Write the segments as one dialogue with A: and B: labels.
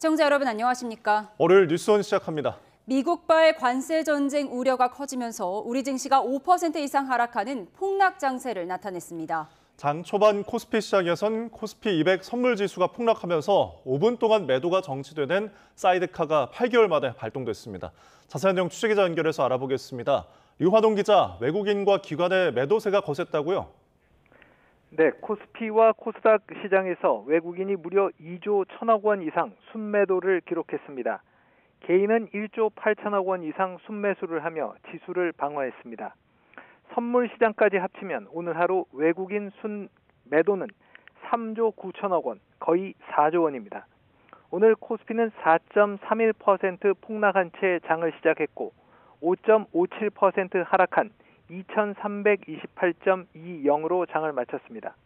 A: 시청자 여러분 안녕하십니까?
B: 월요일 뉴스원 시작합니다.
A: 미국발 관세 전쟁 우려가 커지면서 우리 증시가 5% 이상 하락하는 폭락 장세를 나타냈습니다.
B: 장 초반 코스피 시장에선 코스피 200 선물 지수가 폭락하면서 5분 동안 매도가 정지되는 사이드카가 8개월 만에 발동됐습니다. 자세한 내용 취재기자 연결해서 알아보겠습니다. 류화동 기자, 외국인과 기관의 매도세가 거셌다고요?
C: 네, 코스피와 코스닥 시장에서 외국인이 무려 2조 1천억 원 이상 순매도를 기록했습니다. 개인은 1조 8천억 원 이상 순매수를 하며 지수를 방어했습니다. 선물 시장까지 합치면 오늘 하루 외국인 순매도는 3조 9천억 원, 거의 4조 원입니다. 오늘 코스피는 4.31% 폭락한 채 장을 시작했고 5.57% 하락한 2328.20으로 장을 마쳤습니다.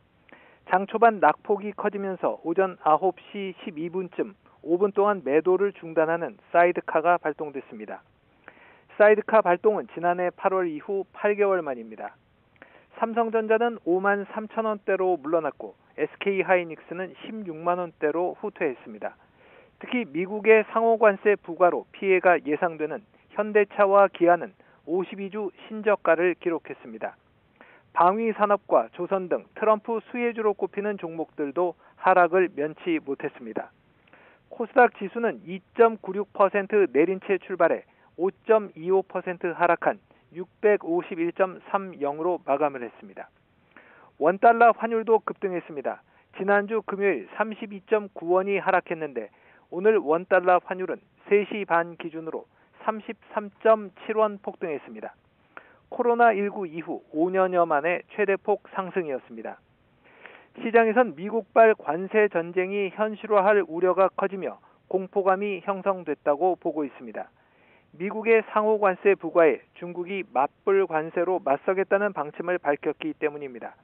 C: 장 초반 낙폭이 커지면서 오전 9시 12분쯤 5분 동안 매도를 중단하는 사이드카가 발동됐습니다. 사이드카 발동은 지난해 8월 이후 8개월 만입니다. 삼성전자는 5만 3천 원대로 물러났고 SK하이닉스는 16만 원대로 후퇴했습니다. 특히 미국의 상호관세 부과로 피해가 예상되는 현대차와 기아는 52주 신저가를 기록했습니다. 방위산업과 조선 등 트럼프 수혜주로 꼽히는 종목들도 하락을 면치 못했습니다. 코스닥 지수는 2.96% 내린 채 출발해 5.25% 하락한 651.30으로 마감을 했습니다. 원달러 환율도 급등했습니다. 지난주 금요일 32.9원이 하락했는데 오늘 원달러 환율은 3시 반 기준으로 33.7원 폭등했습니다. 코로나19 이후 5년여 만에 최대폭 상승이었습니다. 시장에선 미국발 관세 전쟁이 현실화할 우려가 커지며 공포감이 형성됐다고 보고 있습니다. 미국의 상호 관세 부과에 중국이 맞불 관세로 맞서겠다는 방침을 밝혔기 때문입니다.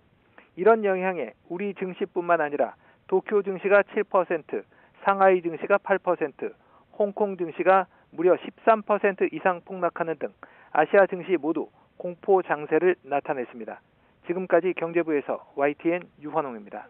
C: 이런 영향에 우리 증시뿐만 아니라 도쿄 증시가 7%, 상하이 증시가 8%, 홍콩 증시가 무려 13% 이상 폭락하는 등 아시아 증시 모두 공포 장세를 나타냈습니다. 지금까지 경제부에서 YTN 유환홍입니다.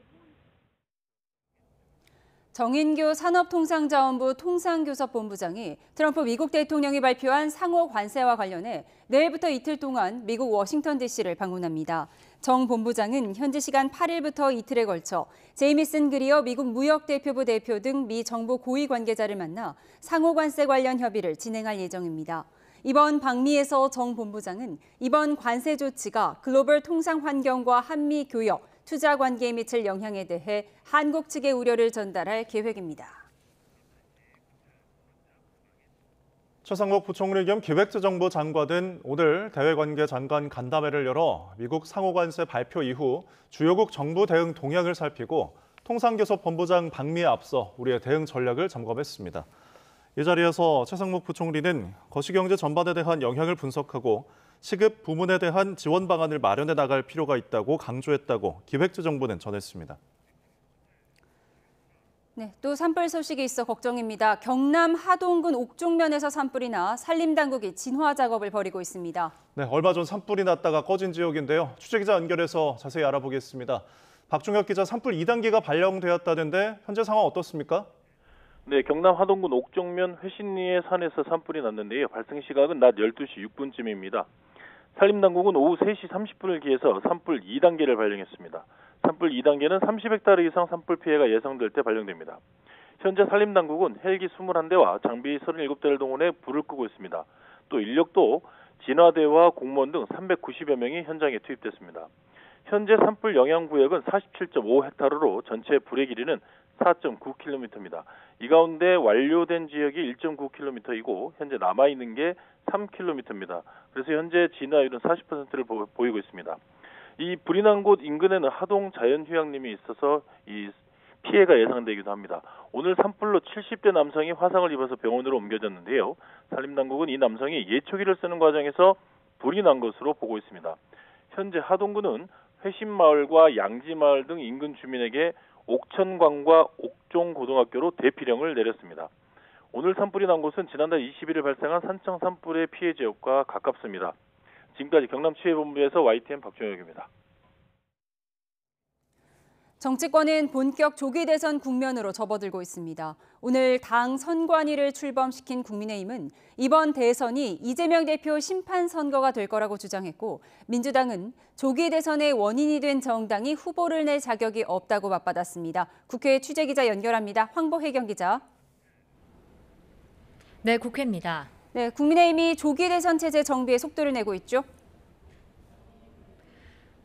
A: 정인규 산업통상자원부 통상교섭본부장이 트럼프 미국 대통령이 발표한 상호 관세와 관련해 내일부터 이틀 동안 미국 워싱턴 DC를 방문합니다. 정 본부장은 현지 시간 8일부터 이틀에 걸쳐 제이미슨 그리어 미국 무역대표부 대표 등 미 정부 고위 관계자를 만나 상호 관세 관련 협의를 진행할 예정입니다. 이번 방미에서 정 본부장은 이번 관세 조치가 글로벌 통상 환경과 한미 교역, 투자 관계에 미칠 영향에 대해 한국 측의 우려를 전달할 계획입니다.
B: 최상목 부총리 겸 기획재정부 장관은 오늘 대외관계 장관 간담회를 열어 미국 상호관세 발표 이후 주요국 정부 대응 동향을 살피고 통상교섭본부장 방미에 앞서 우리의 대응 전략을 점검했습니다. 이 자리에서 최상목 부총리는 거시경제 전반에 대한 영향을 분석하고 시급 부문에 대한 지원 방안을 마련해 나갈 필요가 있다고 강조했다고 기획재정부는 전했습니다.
A: 네, 또 산불 소식이 있어 걱정입니다. 경남 하동군 옥종면에서 산불이 나 산림당국이 진화 작업을 벌이고 있습니다.
B: 네, 얼마 전 산불이 났다가 꺼진 지역인데요. 취재기자 연결해서 자세히 알아보겠습니다. 박종혁 기자, 산불 2단계가 발령되었다는데 현재 상황 어떻습니까?
D: 네, 경남 하동군 옥종면 회신리의 산에서 산불이 났는데요. 발생 시각은 낮 12시 6분쯤입니다. 산림당국은 오후 3시 30분을 기해서 산불 2단계를 발령했습니다. 산불 2단계는 30헥타르 이상 산불 피해가 예상될 때 발령됩니다. 현재 산림당국은 헬기 21대와 장비 37대를 동원해 불을 끄고 있습니다. 또 인력도 진화대와 공무원 등 390여 명이 현장에 투입됐습니다. 현재 산불 영향 구역은 47.5헥타르로 전체 불의 길이는 4.9km입니다. 이 가운데 완료된 지역이 1.9km이고 현재 남아있는 게 3km입니다. 그래서 현재 진화율은 40%를 보이고 있습니다. 이 불이 난 곳 인근에는 하동 자연휴양림이 있어서 이 피해가 예상되기도 합니다. 오늘 산불로 70대 남성이 화상을 입어서 병원으로 옮겨졌는데요. 산림당국은 이 남성이 예초기를 쓰는 과정에서 불이 난 것으로 보고 있습니다. 현재 하동군은 회신마을과 양지마을 등 인근 주민에게 옥천광과 옥종고등학교로 대피령을 내렸습니다. 오늘 산불이 난 곳은 지난달 20일에 발생한 산청 산불의 피해 지역과 가깝습니다. 지금까지 경남치해본부에서 YTN 박종혁입니다.
A: 정치권은 본격 조기 대선 국면으로 접어들고 있습니다. 오늘 당 선관위를 출범시킨 국민의힘은 이번 대선이 이재명 대표 심판 선거가 될 거라고 주장했고, 민주당은 조기 대선의 원인이 된 정당이 후보를 낼 자격이 없다고 맞받았습니다. 국회 취재기자 연결합니다. 황보혜경 기자.
E: 네, 국회입니다.
A: 네, 국민의힘이 조기 대선 체제 정비에 속도를 내고 있죠.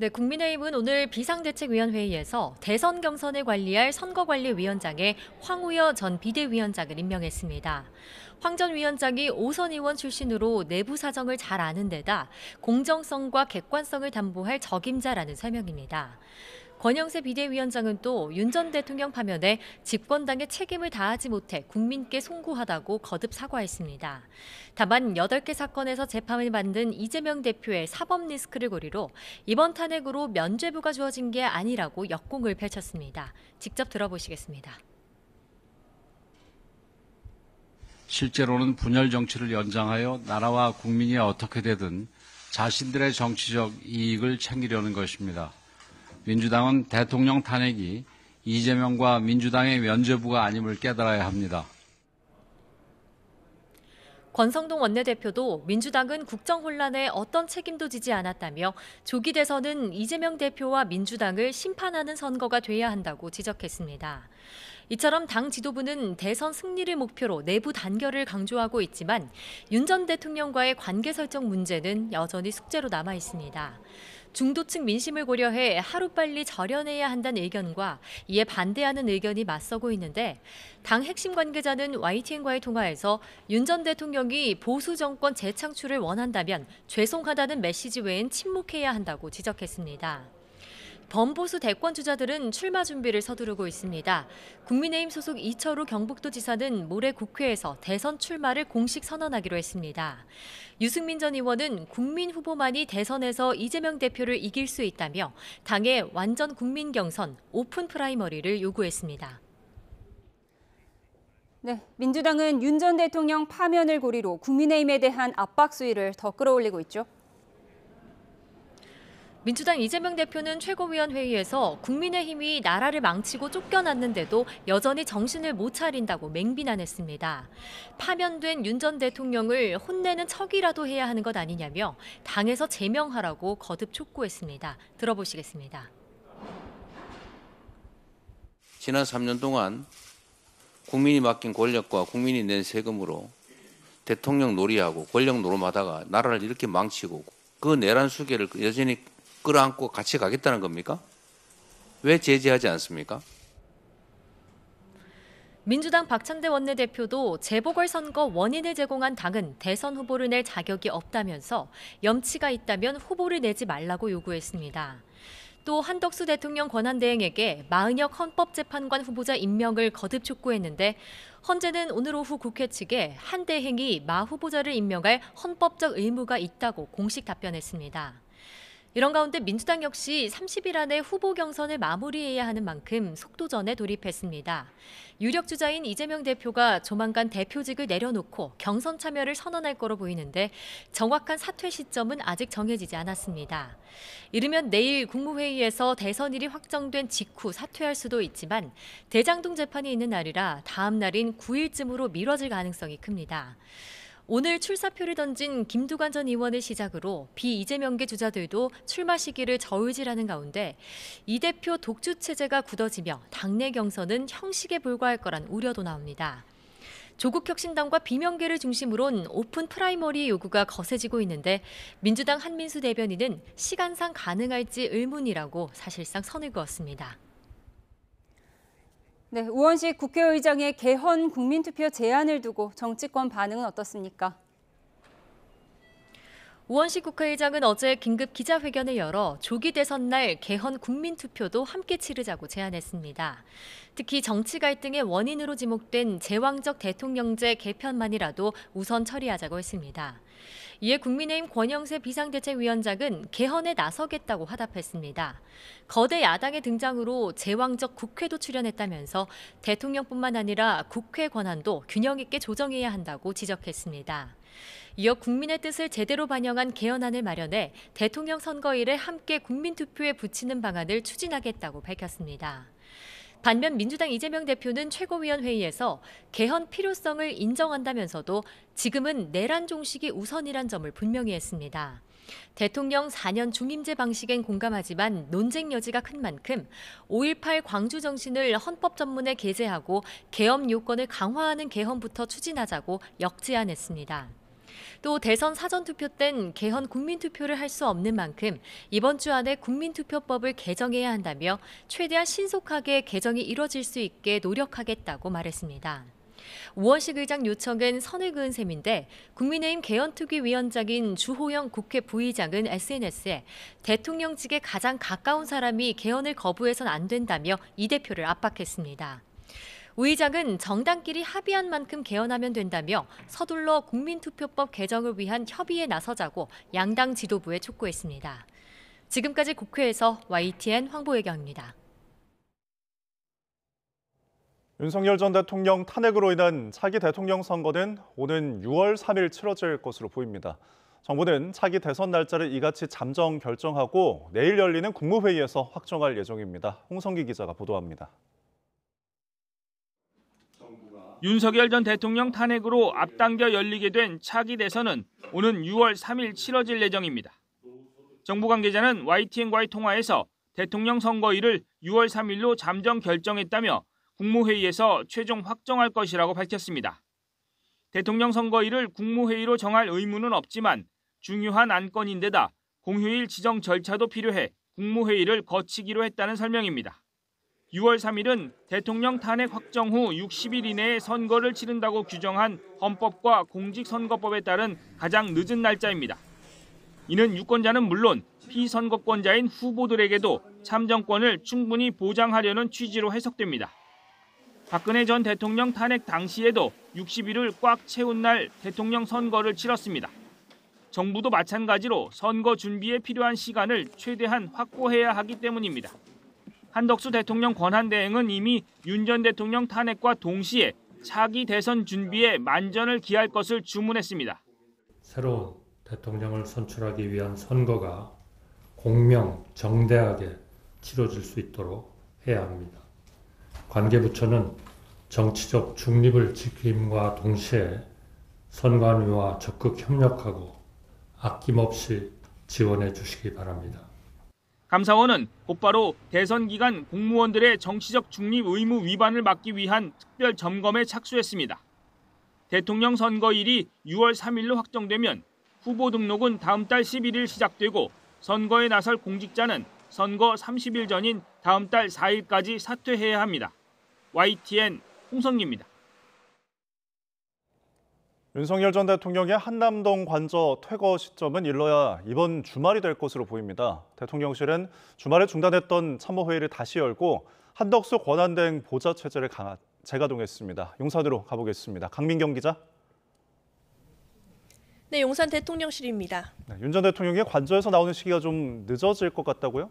E: 네, 국민의힘은 오늘 비상대책위원회의에서 대선 경선을 관리할 선거관리위원장에 황우여 전 비대위원장을 임명했습니다. 황 전 위원장이 5선 의원 출신으로 내부 사정을 잘 아는 데다 공정성과 객관성을 담보할 적임자라는 설명입니다. 권영세 비대위원장은 또 윤 전 대통령 파면에 집권당의 책임을 다하지 못해 국민께 송구하다고 거듭 사과했습니다. 다만 8개 사건에서 재판을 받는 이재명 대표의 사법 리스크를 고리로 이번 탄핵으로 면죄부가 주어진 게 아니라고 역공을 펼쳤습니다. 직접 들어보시겠습니다.
F: 실제로는 분열 정치를 연장하여 나라와 국민이 어떻게 되든 자신들의 정치적 이익을 챙기려는 것입니다. 민주당은 대통령 탄핵이 이재명과 민주당의 면죄부가 아님을 깨달아야 합니다.
E: 권성동 원내대표도 민주당은 국정 혼란에 어떤 책임도 지지 않았다며 조기 대선은 이재명 대표와 민주당을 심판하는 선거가 돼야 한다고 지적했습니다. 이처럼 당 지도부는 대선 승리를 목표로 내부 단결을 강조하고 있지만 윤 전 대통령과의 관계 설정 문제는 여전히 숙제로 남아 있습니다. 중도층 민심을 고려해 하루빨리 절연해야 한다는 의견과 이에 반대하는 의견이 맞서고 있는데, 당 핵심 관계자는 YTN과의 통화에서 윤 전 대통령이 보수 정권 재창출을 원한다면 죄송하다는 메시지 외엔 침묵해야 한다고 지적했습니다. 범보수 대권 주자들은 출마 준비를 서두르고 있습니다. 국민의힘 소속 이철우 경북도지사는 모레 국회에서 대선 출마를 공식 선언하기로 했습니다. 유승민 전 의원은 국민 후보만이 대선에서 이재명 대표를 이길 수 있다며 당의 완전 국민 경선 오픈 프라이머리를 요구했습니다.
A: 네, 민주당은 윤 전 대통령 파면을 고리로 국민의힘에 대한 압박 수위를 더 끌어올리고 있죠.
E: 민주당 이재명 대표는 최고위원회의에서 국민의힘이 나라를 망치고 쫓겨났는데도 여전히 정신을 못 차린다고 맹비난했습니다. 파면된 윤 전 대통령을 혼내는 척이라도 해야 하는 것 아니냐며 당에서 제명하라고 거듭 촉구했습니다. 들어보시겠습니다.
G: 지난 3년 동안 국민이 맡긴 권력과 국민이 낸 세금으로 대통령 놀이하고 권력 노름하다가 나라를 이렇게 망치고 그 내란 수계를 여전히 끌어안고 같이 가겠다는 겁니까? 왜 제재하지 않습니까?
E: 민주당 박찬대 원내대표도 재보궐선거 원인을 제공한 당은 대선 후보를 낼 자격이 없다면서 염치가 있다면 후보를 내지 말라고 요구했습니다. 또 한덕수 대통령 권한대행에게 마은혁 헌법재판관 후보자 임명을 거듭 촉구했는데, 헌재는 오늘 오후 국회 측에 한 대행이 마 후보자를 임명할 헌법적 의무가 있다고 공식 답변했습니다. 이런 가운데 민주당 역시 30일 안에 후보 경선을 마무리해야 하는 만큼 속도전에 돌입했습니다. 유력 주자인 이재명 대표가 조만간 대표직을 내려놓고 경선 참여를 선언할 거로 보이는데 정확한 사퇴 시점은 아직 정해지지 않았습니다. 이르면 내일 국무회의에서 대선일이 확정된 직후 사퇴할 수도 있지만 대장동 재판이 있는 날이라 다음 날인 9일쯤으로 미뤄질 가능성이 큽니다. 오늘 출사표를 던진 김두관 전 의원을 시작으로 비이재명계 주자들도 출마 시기를 저울질하는 가운데 이 대표 독주 체제가 굳어지며 당내 경선은 형식에 불과할 거란 우려도 나옵니다. 조국혁신당과 비명계를 중심으로는 오픈 프라이머리 요구가 거세지고 있는데, 민주당 한민수 대변인은 시간상 가능할지 의문이라고 사실상 선을 그었습니다.
A: 네, 우원식 국회의장의 개헌 국민투표 제안을 두고 정치권 반응은 어떻습니까?
E: 우원식 국회의장은 어제 긴급 기자회견을 열어 조기 대선 날 개헌 국민투표도 함께 치르자고 제안했습니다. 특히 정치 갈등의 원인으로 지목된 제왕적 대통령제 개편만이라도 우선 처리하자고 했습니다. 이에 국민의힘 권영세 비상대책위원장은 개헌에 나서겠다고 화답했습니다. 거대 야당의 등장으로 제왕적 국회도 출연했다면서 대통령뿐만 아니라 국회 권한도 균형 있게 조정해야 한다고 지적했습니다. 이어 국민의 뜻을 제대로 반영한 개헌안을 마련해 대통령 선거일에 함께 국민투표에 붙이는 방안을 추진하겠다고 밝혔습니다. 반면 민주당 이재명 대표는 최고위원회의에서 개헌 필요성을 인정한다면서도 지금은 내란 종식이 우선이란 점을 분명히 했습니다. 대통령 4년 중임제 방식엔 공감하지만 논쟁 여지가 큰 만큼 5.18 광주 정신을 헌법 전문에 게재하고 계엄 요건을 강화하는 개헌부터 추진하자고 역제안했습니다. 또 대선 사전투표 땐 개헌 국민투표를 할 수 없는 만큼 이번 주 안에 국민투표법을 개정해야 한다며 최대한 신속하게 개정이 이뤄질 수 있게 노력하겠다고 말했습니다. 우원식 의장 요청은 선을 그은 셈인데 국민의힘 개헌특위위원장인 주호영 국회 부의장은 SNS에 대통령직에 가장 가까운 사람이 개헌을 거부해선 안 된다며 이 대표를 압박했습니다. 우 의장은 정당끼리 합의한 만큼 개헌하면 된다며 서둘러 국민투표법 개정을 위한 협의에 나서자고 양당 지도부에 촉구했습니다. 지금까지 국회에서 YTN 황보혜경입니다.
B: 윤석열 전 대통령 탄핵으로 인한 차기 대통령 선거는 오는 6월 3일 치러질 것으로 보입니다. 정부는 차기 대선 날짜를 이같이 잠정 결정하고 내일 열리는 국무회의에서 확정할 예정입니다. 홍성기 기자가 보도합니다.
H: 윤석열 전 대통령 탄핵으로 앞당겨 열리게 된 차기 대선은 오는 6월 3일 치러질 예정입니다. 정부 관계자는 YTN과의 통화에서 대통령 선거일을 6월 3일로 잠정 결정했다며 국무회의에서 최종 확정할 것이라고 밝혔습니다. 대통령 선거일을 국무회의로 정할 의무는 없지만 중요한 안건인데다 공휴일 지정 절차도 필요해 국무회의를 거치기로 했다는 설명입니다. 6월 3일은 대통령 탄핵 확정 후 60일 이내에 선거를 치른다고 규정한 헌법과 공직선거법에 따른 가장 늦은 날짜입니다. 이는 유권자는 물론 피선거권자인 후보들에게도 참정권을 충분히 보장하려는 취지로 해석됩니다. 박근혜 전 대통령 탄핵 당시에도 60일을 꽉 채운 날 대통령 선거를 치렀습니다. 정부도 마찬가지로 선거 준비에 필요한 시간을 최대한 확보해야 하기 때문입니다. 한덕수 대통령 권한대행은 이미 윤 전 대통령 탄핵과 동시에 차기 대선 준비에 만전을 기할 것을 주문했습니다.
I: 새로운 대통령을 선출하기 위한 선거가 공명, 정대하게 치러질 수 있도록 해야 합니다. 관계부처는 정치적 중립을 지킴과 동시에 선관위와 적극 협력하고 아낌없이 지원해 주시기 바랍니다.
H: 감사원은 곧바로 대선 기간 공무원들의 정치적 중립 의무 위반을 막기 위한 특별 점검에 착수했습니다. 대통령 선거일이 6월 3일로 확정되면 후보 등록은 다음 달 11일 시작되고 선거에 나설 공직자는 선거 30일 전인 다음 달 4일까지 사퇴해야 합니다. YTN 홍성기입니다.
B: 윤석열 전 대통령의 한남동 관저 퇴거 시점은 일러야 이번 주말이 될 것으로 보입니다. 대통령실은 주말에 중단했던 참모회의를 다시 열고 한덕수 권한대행 보좌 체제를 재가동했습니다. 용산으로 가보겠습니다. 강민경 기자.
J: 네, 용산 대통령실입니다.
B: 윤 전 대통령이 관저에서 나오는 시기가 좀 늦어질 것 같다고요?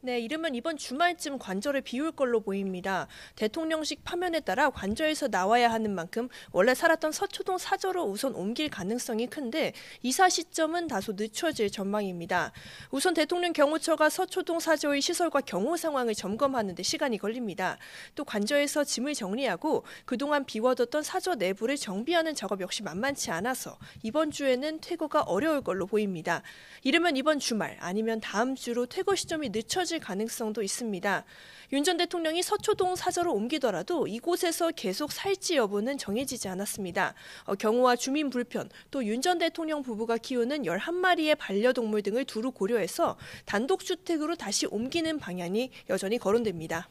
J: 네, 이르면 이번 주말쯤 관저를 비울 걸로 보입니다. 대통령직 파면에 따라 관저에서 나와야 하는 만큼 원래 살았던 서초동 사저로 우선 옮길 가능성이 큰데 이사 시점은 다소 늦춰질 전망입니다. 우선 대통령 경호처가 서초동 사저의 시설과 경호 상황을 점검하는 데 시간이 걸립니다. 또 관저에서 짐을 정리하고 그동안 비워뒀던 사저 내부를 정비하는 작업 역시 만만치 않아서 이번 주에는 퇴거가 어려울 걸로 보입니다. 이르면 이번 주말 아니면 다음 주로 퇴거 시점이 늦춰질 가능성도 있습니다. 윤 전 대통령이 서초동 사저로 옮기더라도 이곳에서 계속 살지 여부는 정해지지 않았습니다. 경호와 주민 불편, 또 윤 전 대통령 부부가 키우는 11마리의 반려동물 등을 두루 고려해서 단독주택으로 다시 옮기는 방향이 여전히 거론됩니다.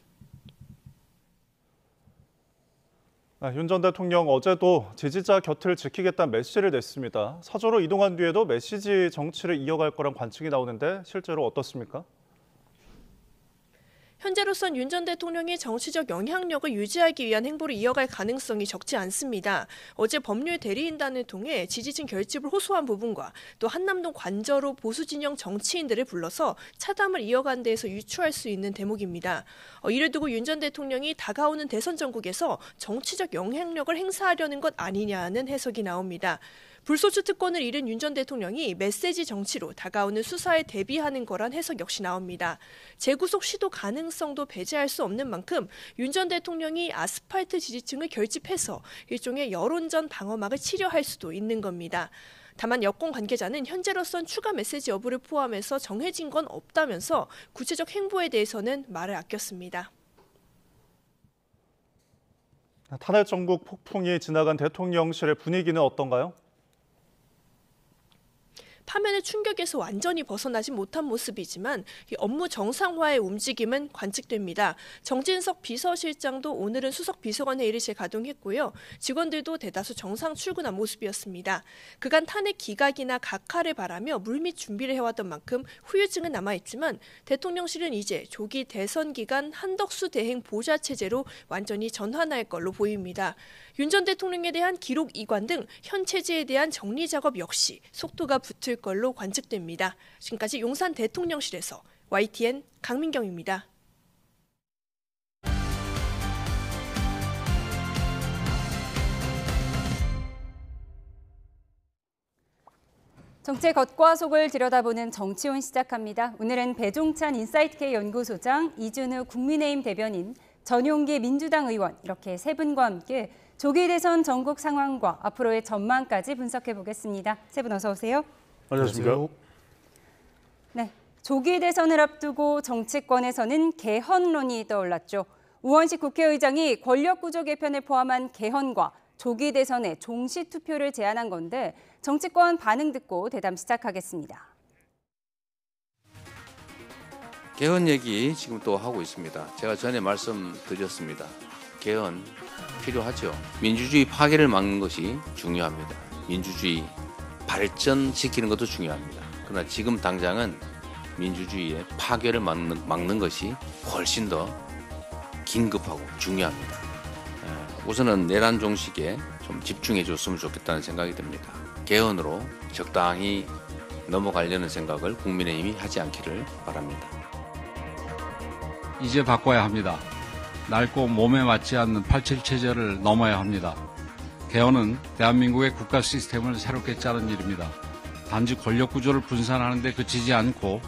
B: 윤 전 대통령 어제도 지지자 곁을 지키겠다는 메시지를 냈습니다. 사저로 이동한 뒤에도 메시지 정치를 이어갈 거란 관측이 나오는데 실제로 어떻습니까?
J: 현재로선 윤 전 대통령이 정치적 영향력을 유지하기 위한 행보를 이어갈 가능성이 적지 않습니다. 어제 법률 대리인단을 통해 지지층 결집을 호소한 부분과 또 한남동 관저로 보수 진영 정치인들을 불러서 차담을 이어간 데에서 유추할 수 있는 대목입니다. 이를 두고 윤 전 대통령이 다가오는 대선 전국에서 정치적 영향력을 행사하려는 것 아니냐는 해석이 나옵니다. 불소추 특권을 잃은 윤 전 대통령이 메시지 정치로 다가오는 수사에 대비하는 거란 해석 역시 나옵니다. 재구속 시도 가능한 가능성도 배제할 수 없는 만큼 윤 전 대통령이 아스팔트 지지층을 결집해서 일종의 여론전 방어막을 치려할 수도 있는 겁니다. 다만 여권 관계자는 현재로선 추가 메시지 여부를 포함해서 정해진 건 없다면서 구체적 행보에 대해서는 말을 아꼈습니다.
B: 탄핵 정국 폭풍이 지나간 대통령실의 분위기는 어떤가요?
J: 파면의 충격에서 완전히 벗어나지 못한 모습이지만 업무 정상화의 움직임은 관측됩니다. 정진석 비서실장도 오늘은 수석 비서관 회의를 재가동했고요. 직원들도 대다수 정상 출근한 모습이었습니다. 그간 탄핵 기각이나 각하를 바라며 물밑 준비를 해왔던 만큼 후유증은 남아있지만 대통령실은 이제 조기 대선 기간 한덕수 대행 보좌 체제로 완전히 전환할 걸로 보입니다. 윤 전 대통령에 대한 기록 이관 등 현 체제에 대한 정리 작업 역시 속도가 붙을 걸로 관측됩니다. 지금까지 용산 대통령실에서 YTN 강민경입니다.
A: 정치의 겉과 속을 들여다보는 정치온 시작합니다. 오늘은 배종찬 인사이트K 연구소장, 이준우 국민의힘 대변인, 전용기 민주당 의원 이렇게 세 분과 함께 조기 대선 전국 상황과 앞으로의 전망까지 분석해 보겠습니다. 세 분 어서 오세요.
K: 안녕하십니까?
A: 네, 조기 대선을 앞두고 정치권에서는 개헌론이 떠올랐죠. 우원식 국회의장이 권력구조 개편을 포함한 개헌과 조기 대선의 종시 투표를 제안한 건데 정치권 반응 듣고 대담 시작하겠습니다.
G: 개헌 얘기 지금 또 하고 있습니다. 제가 전에 말씀드렸습니다. 개헌 필요하죠. 민주주의 파괴를 막는 것이 중요합니다. 민주주의 발전시키는 것도 중요합니다. 그러나 지금 당장은 민주주의의 파괴를 막는 것이 훨씬 더 긴급하고 중요합니다. 우선은 내란 종식에 좀 집중해 줬으면 좋겠다는 생각이 듭니다. 개헌으로 적당히 넘어가려는 생각을 국민의힘이 하지 않기를 바랍니다.
F: 이제 바꿔야 합니다. 낡고 몸에 맞지 않는 87 체제를 넘어야 합니다. 개헌은 대한민국의 국가 시스템을 새롭게 짜는 일입니다. 단지 권력 구조를 분산하는 데 그치지 않고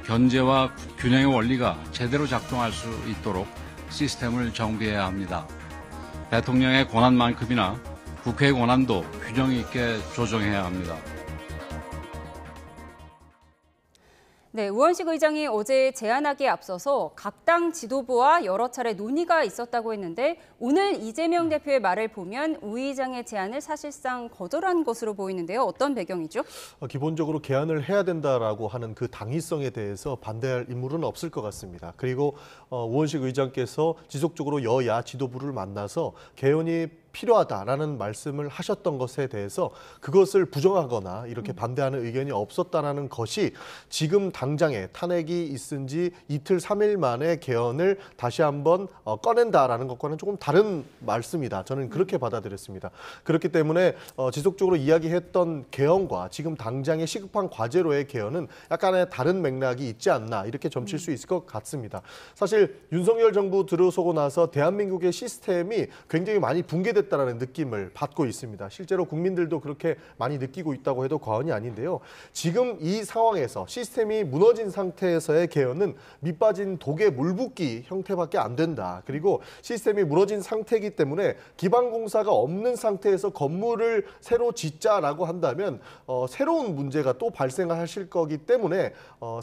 F: 견제와 균형의 원리가 제대로 작동할 수 있도록 시스템을 정비해야 합니다. 대통령의 권한만큼이나 국회의 권한도 균형 있게 조정해야 합니다.
A: 네, 우원식 의장이 어제 제안하기에 앞서서 각 당 지도부와 여러 차례 논의가 있었다고 했는데 오늘 이재명 대표의 말을 보면 우 의장의 제안을 사실상 거절한 것으로 보이는데요. 어떤 배경이죠?
K: 기본적으로 개헌을 해야 된다라고 하는 그 당위성에 대해서 반대할 인물은 없을 것 같습니다. 그리고 우원식 의장께서 지속적으로 여야 지도부를 만나서 개헌이 필요하다라는 말씀을 하셨던 것에 대해서 그것을 부정하거나 이렇게 반대하는 의견이 없었다라는 것이 지금 당장에 탄핵이 있은 지 이틀 3일 만에 개헌을 다시 한번 꺼낸다라는 것과는 조금 다른 말씀이다. 저는 그렇게 받아들였습니다. 그렇기 때문에 지속적으로 이야기했던 개헌과 지금 당장의 시급한 과제로의 개헌은 약간의 다른 맥락이 있지 않나 이렇게 점칠 수 있을 것 같습니다. 사실 윤석열 정부 들어서고 나서 대한민국의 시스템이 굉장히 많이 붕괴됐다는 느낌을 받고 있습니다. 실제로 국민들도 그렇게 많이 느끼고 있다고 해도 과언이 아닌데요. 지금 이 상황에서 시스템이 무너진 상태에서의 개헌은 밑빠진 독에 물 붓기 형태밖에 안 된다. 그리고 시스템이 무너진 상태이기 때문에 기반공사가 없는 상태에서 건물을 새로 짓자라고 한다면 새로운 문제가 또 발생하실 거기 때문에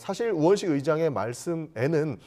K: 사실 우원식 의장의 말씀에는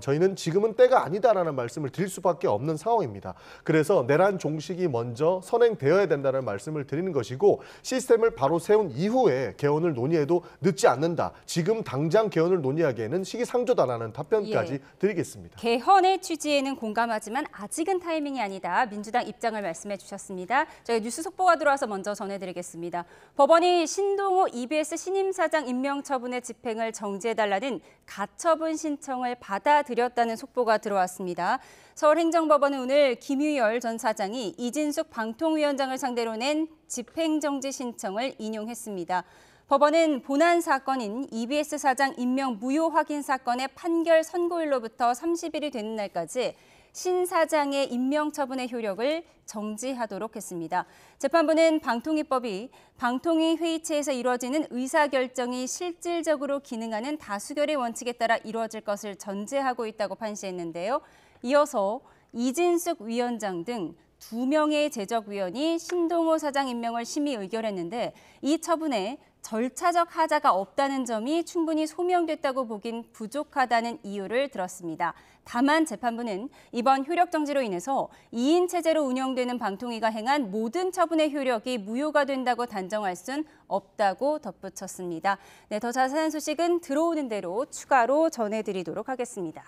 K: 저희는 지금은 때가 아니다라는 말씀을 드릴 수밖에 없는 상황입니다. 그래서 내란 종식이 먼저 선행되어야 된다는 말씀을 드리는 것이고 시스템을 바로 세운 이후에 개헌을 논의해도 늦지 않는다. 지금 당장 개헌을 논의하기에는 시기상조다라는 답변까지 드리겠습니다.
A: 개헌의 취지에는 공감하지만 아직은 타이밍이 아니다. 민주당 입장을 말씀해 주셨습니다. 저희 뉴스 속보가 들어와서 먼저 전해드리겠습니다. 법원이 신동호 EBS 신임 사장 임명 처분의 집행을 정지해달라는 가처분 신청을 받아들였다는 속보가 들어왔습니다. 서울행정법원은 오늘 김유열 전 사장이 이진숙 방통위원장을 상대로 낸 집행정지 신청을 인용했습니다. 법원은 본안 사건인 EBS 사장 임명 무효 확인 사건의 판결 선고일로부터 30일이 되는 날까지 신 사장의 임명 처분의 효력을 정지하도록 했습니다. 재판부는 방통위법이 방통위 회의체에서 이루어지는 의사결정이 실질적으로 기능하는 다수결의 원칙에 따라 이루어질 것을 전제하고 있다고 판시했는데요. 이어서 이진숙 위원장 등 2명의 제적위원이 신동호 사장 임명을 심의 의결했는데 이 처분에 절차적 하자가 없다는 점이 충분히 소명됐다고 보긴 부족하다는 이유를 들었습니다. 다만 재판부는 이번 효력 정지로 인해서 2인 체제로 운영되는 방통위가 행한 모든 처분의 효력이 무효가 된다고 단정할 순 없다고 덧붙였습니다. 네, 더 자세한 소식은 들어오는 대로 추가로 전해드리도록 하겠습니다.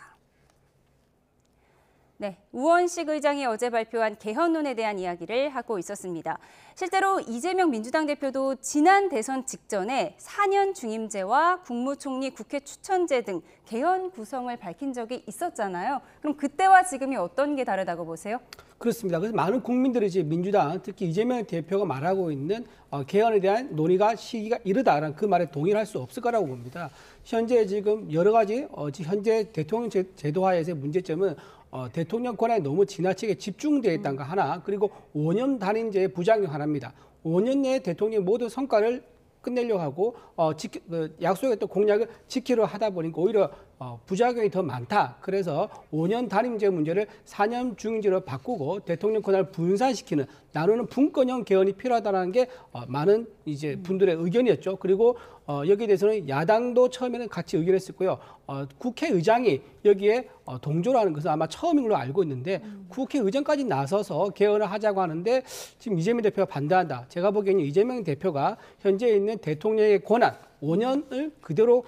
A: 네, 우원식 의장이 어제 발표한 개헌론에 대한 이야기를 하고 있었습니다. 실제로 이재명 민주당 대표도 지난 대선 직전에 4년 중임제와 국무총리 국회 추천제 등 개헌 구성을 밝힌 적이 있었잖아요. 그럼 그때와 지금이 어떤 게 다르다고 보세요?
L: 그렇습니다. 그래서 많은 국민들이 이제 민주당, 특히 이재명 대표가 말하고 있는 개헌에 대한 논의가 시기가 이르다라는 그 말에 동의를 할 수 없을 거라고 봅니다. 현재 지금 여러 가지 현재 대통령 제도화에서의 문제점은 대통령 권한이 너무 지나치게 집중되어 있다는 거 하나, 그리고 5년 단임제의 부작용 하나입니다. 5년 내에 대통령이 모든 성과를 끝내려고 하고 약속했던 공약을 지키려 하다 보니까 오히려 부작용이 더 많다. 그래서 5년 단임제 문제를 4년 중임제로 바꾸고 대통령 권한을 분산시키는 나누는 분권형 개헌이 필요하다는 게 많은 이제 분들의 의견이었죠. 그리고 여기에 대해서는 야당도 처음에는 같이 의견했었고요. 국회의장이 여기에 동조를 하는 것은 아마 처음인 걸로 알고 있는데 국회의장까지 나서서 개헌을 하자고 하는데 지금 이재명 대표가 반대한다. 제가 보기에는 이재명 대표가 현재 있는 대통령의 권한 5년을 그대로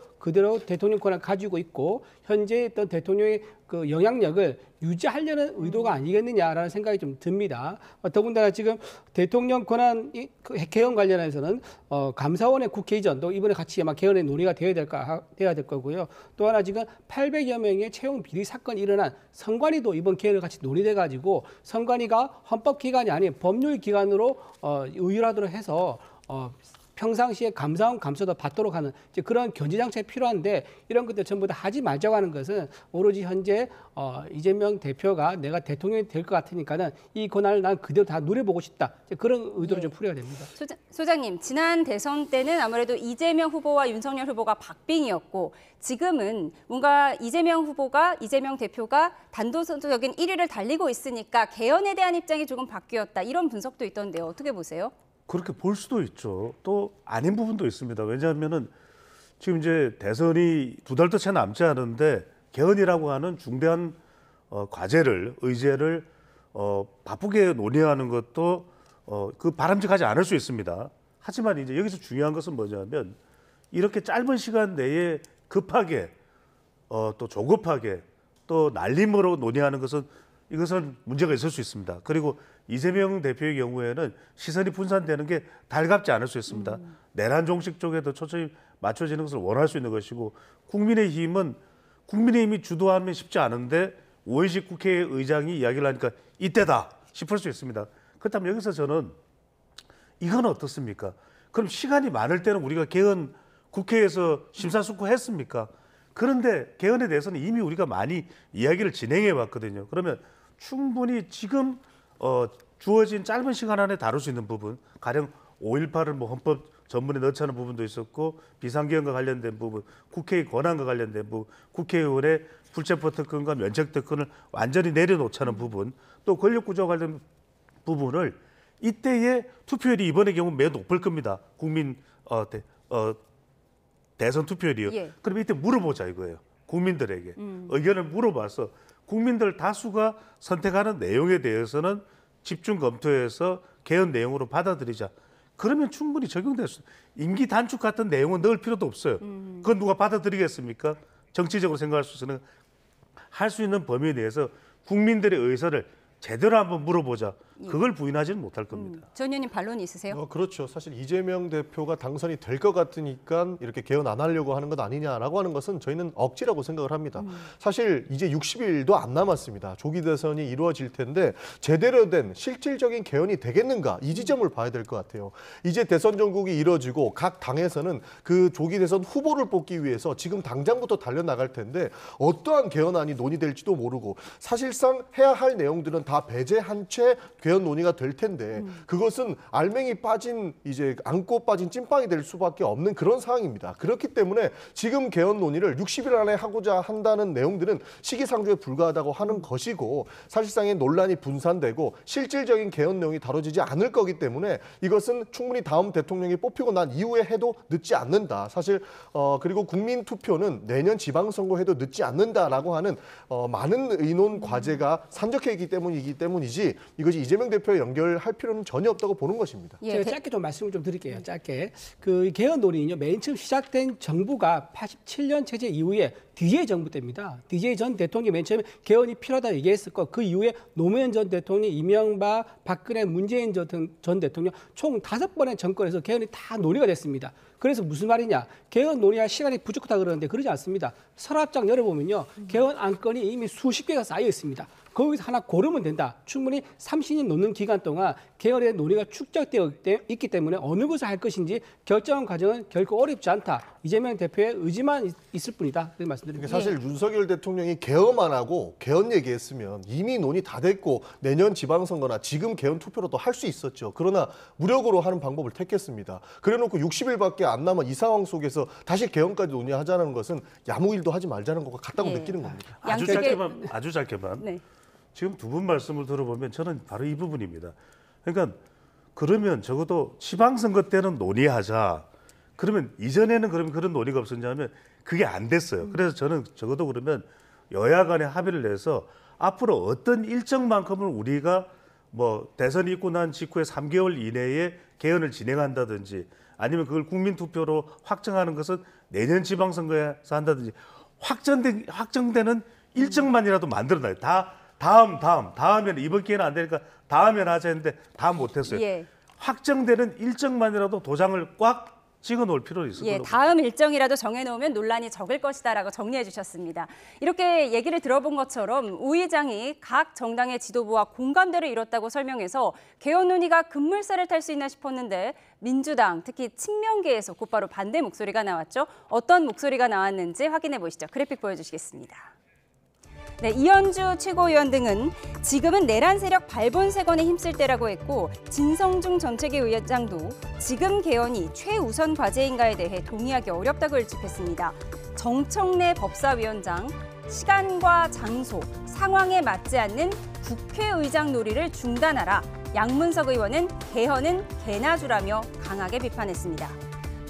L: 대통령 권한을 가지고 있고 현재 있던 대통령의 그 영향력을 유지하려는 의도가 아니겠느냐라는 생각이 좀 듭니다. 더군다나 지금 대통령 권한 개헌 관련해서는 감사원의 국회의전 또 이번에 같이 아마 개헌의 논의가 돼야 될 거고요. 또 하나 지금 800여 명의 채용 비리 사건이 일어난 선관위도 이번 개헌을 같이 논의돼 가지고 선관위가 헌법 기관이 아닌 법률 기관으로 의율하도록 해서 평상시에 감사원 감사도 받도록 하는 이제 그런 견제 장치가 필요한데 이런 것들 전부 다 하지 말자고 하는 것은 오로지 현재 이재명 대표가 내가 대통령이 될 것 같으니까는 이 권한을 난 그대로 다 누려보고 싶다. 이제 그런 의도로 좀 풀어야 됩니다.
A: 소장님, 지난 대선 때는 아무래도 이재명 후보와 윤석열 후보가 박빙이었고 지금은 뭔가 이재명 대표가 단도직입적인 1위를 달리고 있으니까 개헌에 대한 입장이 조금 바뀌었다. 이런 분석도 있던데요. 어떻게 보세요?
M: 그렇게 볼 수도 있죠. 또 아닌 부분도 있습니다. 왜냐하면은 지금 이제 대선이 2달도 채 남지 않은데 개헌이라고 하는 중대한 의제를 바쁘게 논의하는 것도 그 바람직하지 않을 수 있습니다. 하지만 이제 여기서 중요한 것은 뭐냐면 이렇게 짧은 시간 내에 급하게 또 조급하게 또 날림으로 논의하는 이것은 문제가 있을 수 있습니다. 그리고 이재명 대표의 경우에는 시선이 분산되는 게 달갑지 않을 수 있습니다. 내란 종식 쪽에도 초점이 맞춰지는 것을 원할 수 있는 것이고 국민의힘이 주도하면 쉽지 않은데 우원식 국회의장이 이야기를 하니까 이때다 싶을 수 있습니다. 그렇다면 여기서 저는 이건 어떻습니까? 그럼 시간이 많을 때는 우리가 개헌 국회에서 심사숙고했습니까? 그런데 개헌에 대해서는 이미 우리가 많이 이야기를 진행해 왔거든요. 그러면 충분히 지금 주어진 짧은 시간 안에 다룰 수 있는 부분, 가령 5.18을 뭐 헌법 전문에 넣자는 부분도 있었고 비상개헌과 관련된 부분, 국회의 권한과 관련된 부분, 국회의원의 불체포 특권과 면책 특권을 완전히 내려놓자는 부분, 또 권력구조와 관련 부분을 이때의 투표율이 이번의 경우 매우 높을 겁니다. 국민 대선 투표율이요.
A: 예.
M: 그럼 이때 물어보자 이거예요. 국민들에게 의견을 물어봐서 국민들 다수가 선택하는 내용에 대해서는 집중 검토해서 개헌 내용으로 받아들이자. 그러면 충분히 적용될 수. 임기 단축 같은 내용은 넣을 필요도 없어요. 그건 누가 받아들이겠습니까? 정치적으로 생각할 수 있는 할 수 있는 범위에 대해서 국민들의 의사를 제대로 한번 물어보자. 그걸 부인하지는 못할 겁니다.
A: 전 의원님 반론이 있으세요?
K: 그렇죠. 사실 이재명 대표가 당선이 될 것 같으니까 이렇게 개헌 안 하려고 하는 것 아니냐라고 하는 것은 저희는 억지라고 생각을 합니다. 사실 이제 60일도 안 남았습니다. 조기 대선이 이루어질 텐데 제대로 된 실질적인 개헌이 되겠는가 이 지점을 봐야 될 것 같아요. 이제 대선 전국이 이뤄지고 각 당에서는 그 조기 대선 후보를 뽑기 위해서 지금 당장부터 달려나갈 텐데 어떠한 개헌안이 논의될지도 모르고 사실상 해야 할 내용들은 다 배제한 채 개헌 논의가 될 텐데 그것은 알맹이 빠진 이제 안고 빠진 찐빵이 될 수밖에 없는 그런 상황입니다. 그렇기 때문에 지금 개헌 논의를 60일 안에 하고자 한다는 내용들은 시기상조에 불과하다고 하는 것이고 사실상의 논란이 분산되고 실질적인 개헌 내용이 다뤄지지 않을 거기 때문에 이것은 충분히 다음 대통령이 뽑히고 난 이후에 해도 늦지 않는다. 사실 그리고 국민 투표는 내년 지방선거 해도 늦지 않는다라고 하는 많은 의논 과제가 산적해 있기 때문이지 이것이 이재명 대표에 연결할 필요는 전혀 없다고 보는 것입니다.
L: 제가 짧게 좀 말씀을 좀 드릴게요. 짧게. 그 개헌 논의는요. 맨 처음 시작된 정부가 87년 체제 이후에 DJ 정부 때입니다. DJ 전 대통령이 맨 처음에 개헌이 필요하다 얘기했었고 그 이후에 노무현 전 대통령, 이명박, 박근혜, 문재인 전 대통령 총 5번의 정권에서 개헌이 다 논의가 됐습니다. 그래서 무슨 말이냐. 개헌 논의할 시간이 부족하다 그러는데 그러지 않습니다. 서랍장 열어보면요. 개헌 안건이 이미 수십 개가 쌓여 있습니다. 거기서 하나 고르면 된다. 충분히 30년 넘는 기간 동안 개헌의 논의가 축적되어 있기 때문에 어느 것을 할 것인지 결정하는 과정은 결코 어렵지 않다. 이재명 대표의 의지만 있을 뿐이다. 그렇게 말씀드립니다.
K: 사실 윤석열 대통령이 개헌만 하고 개헌 얘기했으면 이미 논의 다 됐고 내년 지방선거나 지금 개헌 투표로도 할 수 있었죠. 그러나 무력으로 하는 방법을 택했습니다. 그래놓고 60일밖에 안 남은 이 상황 속에서 다시 개헌까지 논의하자는 것은 아무 일도 하지 말자는 것 같다고 느끼는 겁니다.
M: 아주 짧게만.
A: 네.
M: 지금 두 분 말씀을 들어보면 저는 바로 이 부분입니다. 그러니까 그러면 적어도 지방선거 때는 논의하자. 그러면 이전에는 그런 논의가 없었냐면 그게 안 됐어요. 그래서 저는 적어도 그러면 여야 간에 합의를 내서 앞으로 어떤 일정만큼을 우리가 뭐 대선이 있고 난 직후에 3개월 이내에 개헌을 진행한다든지 아니면 그걸 국민투표로 확정하는 것은 내년 지방선거에서 한다든지 확정되는 일정만이라도 만들어놔요. 다음에는 이번 기회는 안 되니까 다음에는 하자 했는데 다 못했어요.
A: 예.
M: 확정되는 일정만이라도 도장을 꽉 찍어놓을 필요가 있을 거라고.
A: 다음 일정이라도 정해놓으면 논란이 적을 것이다라고 정리해 주셨습니다. 이렇게 얘기를 들어본 것처럼 우 의장이 각 정당의 지도부와 공감대를 이뤘다고 설명해서 개헌 논의가 급물살을 탈 수 있나 싶었는데 민주당, 특히 친명계에서 곧바로 반대 목소리가 나왔죠. 어떤 목소리가 나왔는지 확인해 보시죠. 그래픽 보여주시겠습니다. 네, 이현주 최고위원 등은 지금은 내란 세력 발본색원에 힘쓸 때라고 했고 진성중 전체계 의장도 지금 개헌이 최우선 과제인가에 대해 동의하기 어렵다고 일축했습니다. 정청래 법사위원장, 시간과 장소, 상황에 맞지 않는 국회의장 놀이를 중단하라. 양문석 의원은 개헌은 개나 주라며 강하게 비판했습니다.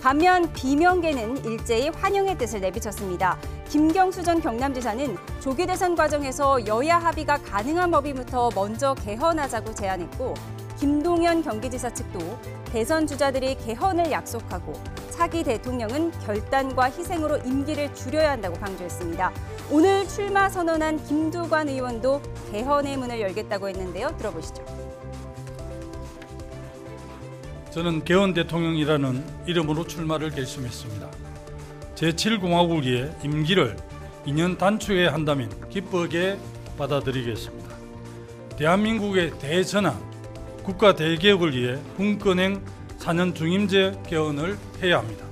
A: 반면 비명계는 일제히 환영의 뜻을 내비쳤습니다. 김경수 전 경남지사는 조기 대선 과정에서 여야 합의가 가능한 법위부터 먼저 개헌하자고 제안했고 김동연 경기지사 측도 대선 주자들이 개헌을 약속하고 차기 대통령은 결단과 희생으로 임기를 줄여야 한다고 강조했습니다. 오늘 출마 선언한 김두관 의원도 개헌의 문을 열겠다고 했는데요. 들어보시죠.
N: 저는 개헌 대통령이라는 이름으로 출마를 결심했습니다. 제7공화국을 위해 임기를 2년 단축해야 한다면 기쁘게 받아들이겠습니다. 대한민국의 대전환, 국가 대개혁을 위해 군권행 4년 중임제 개헌을 해야 합니다.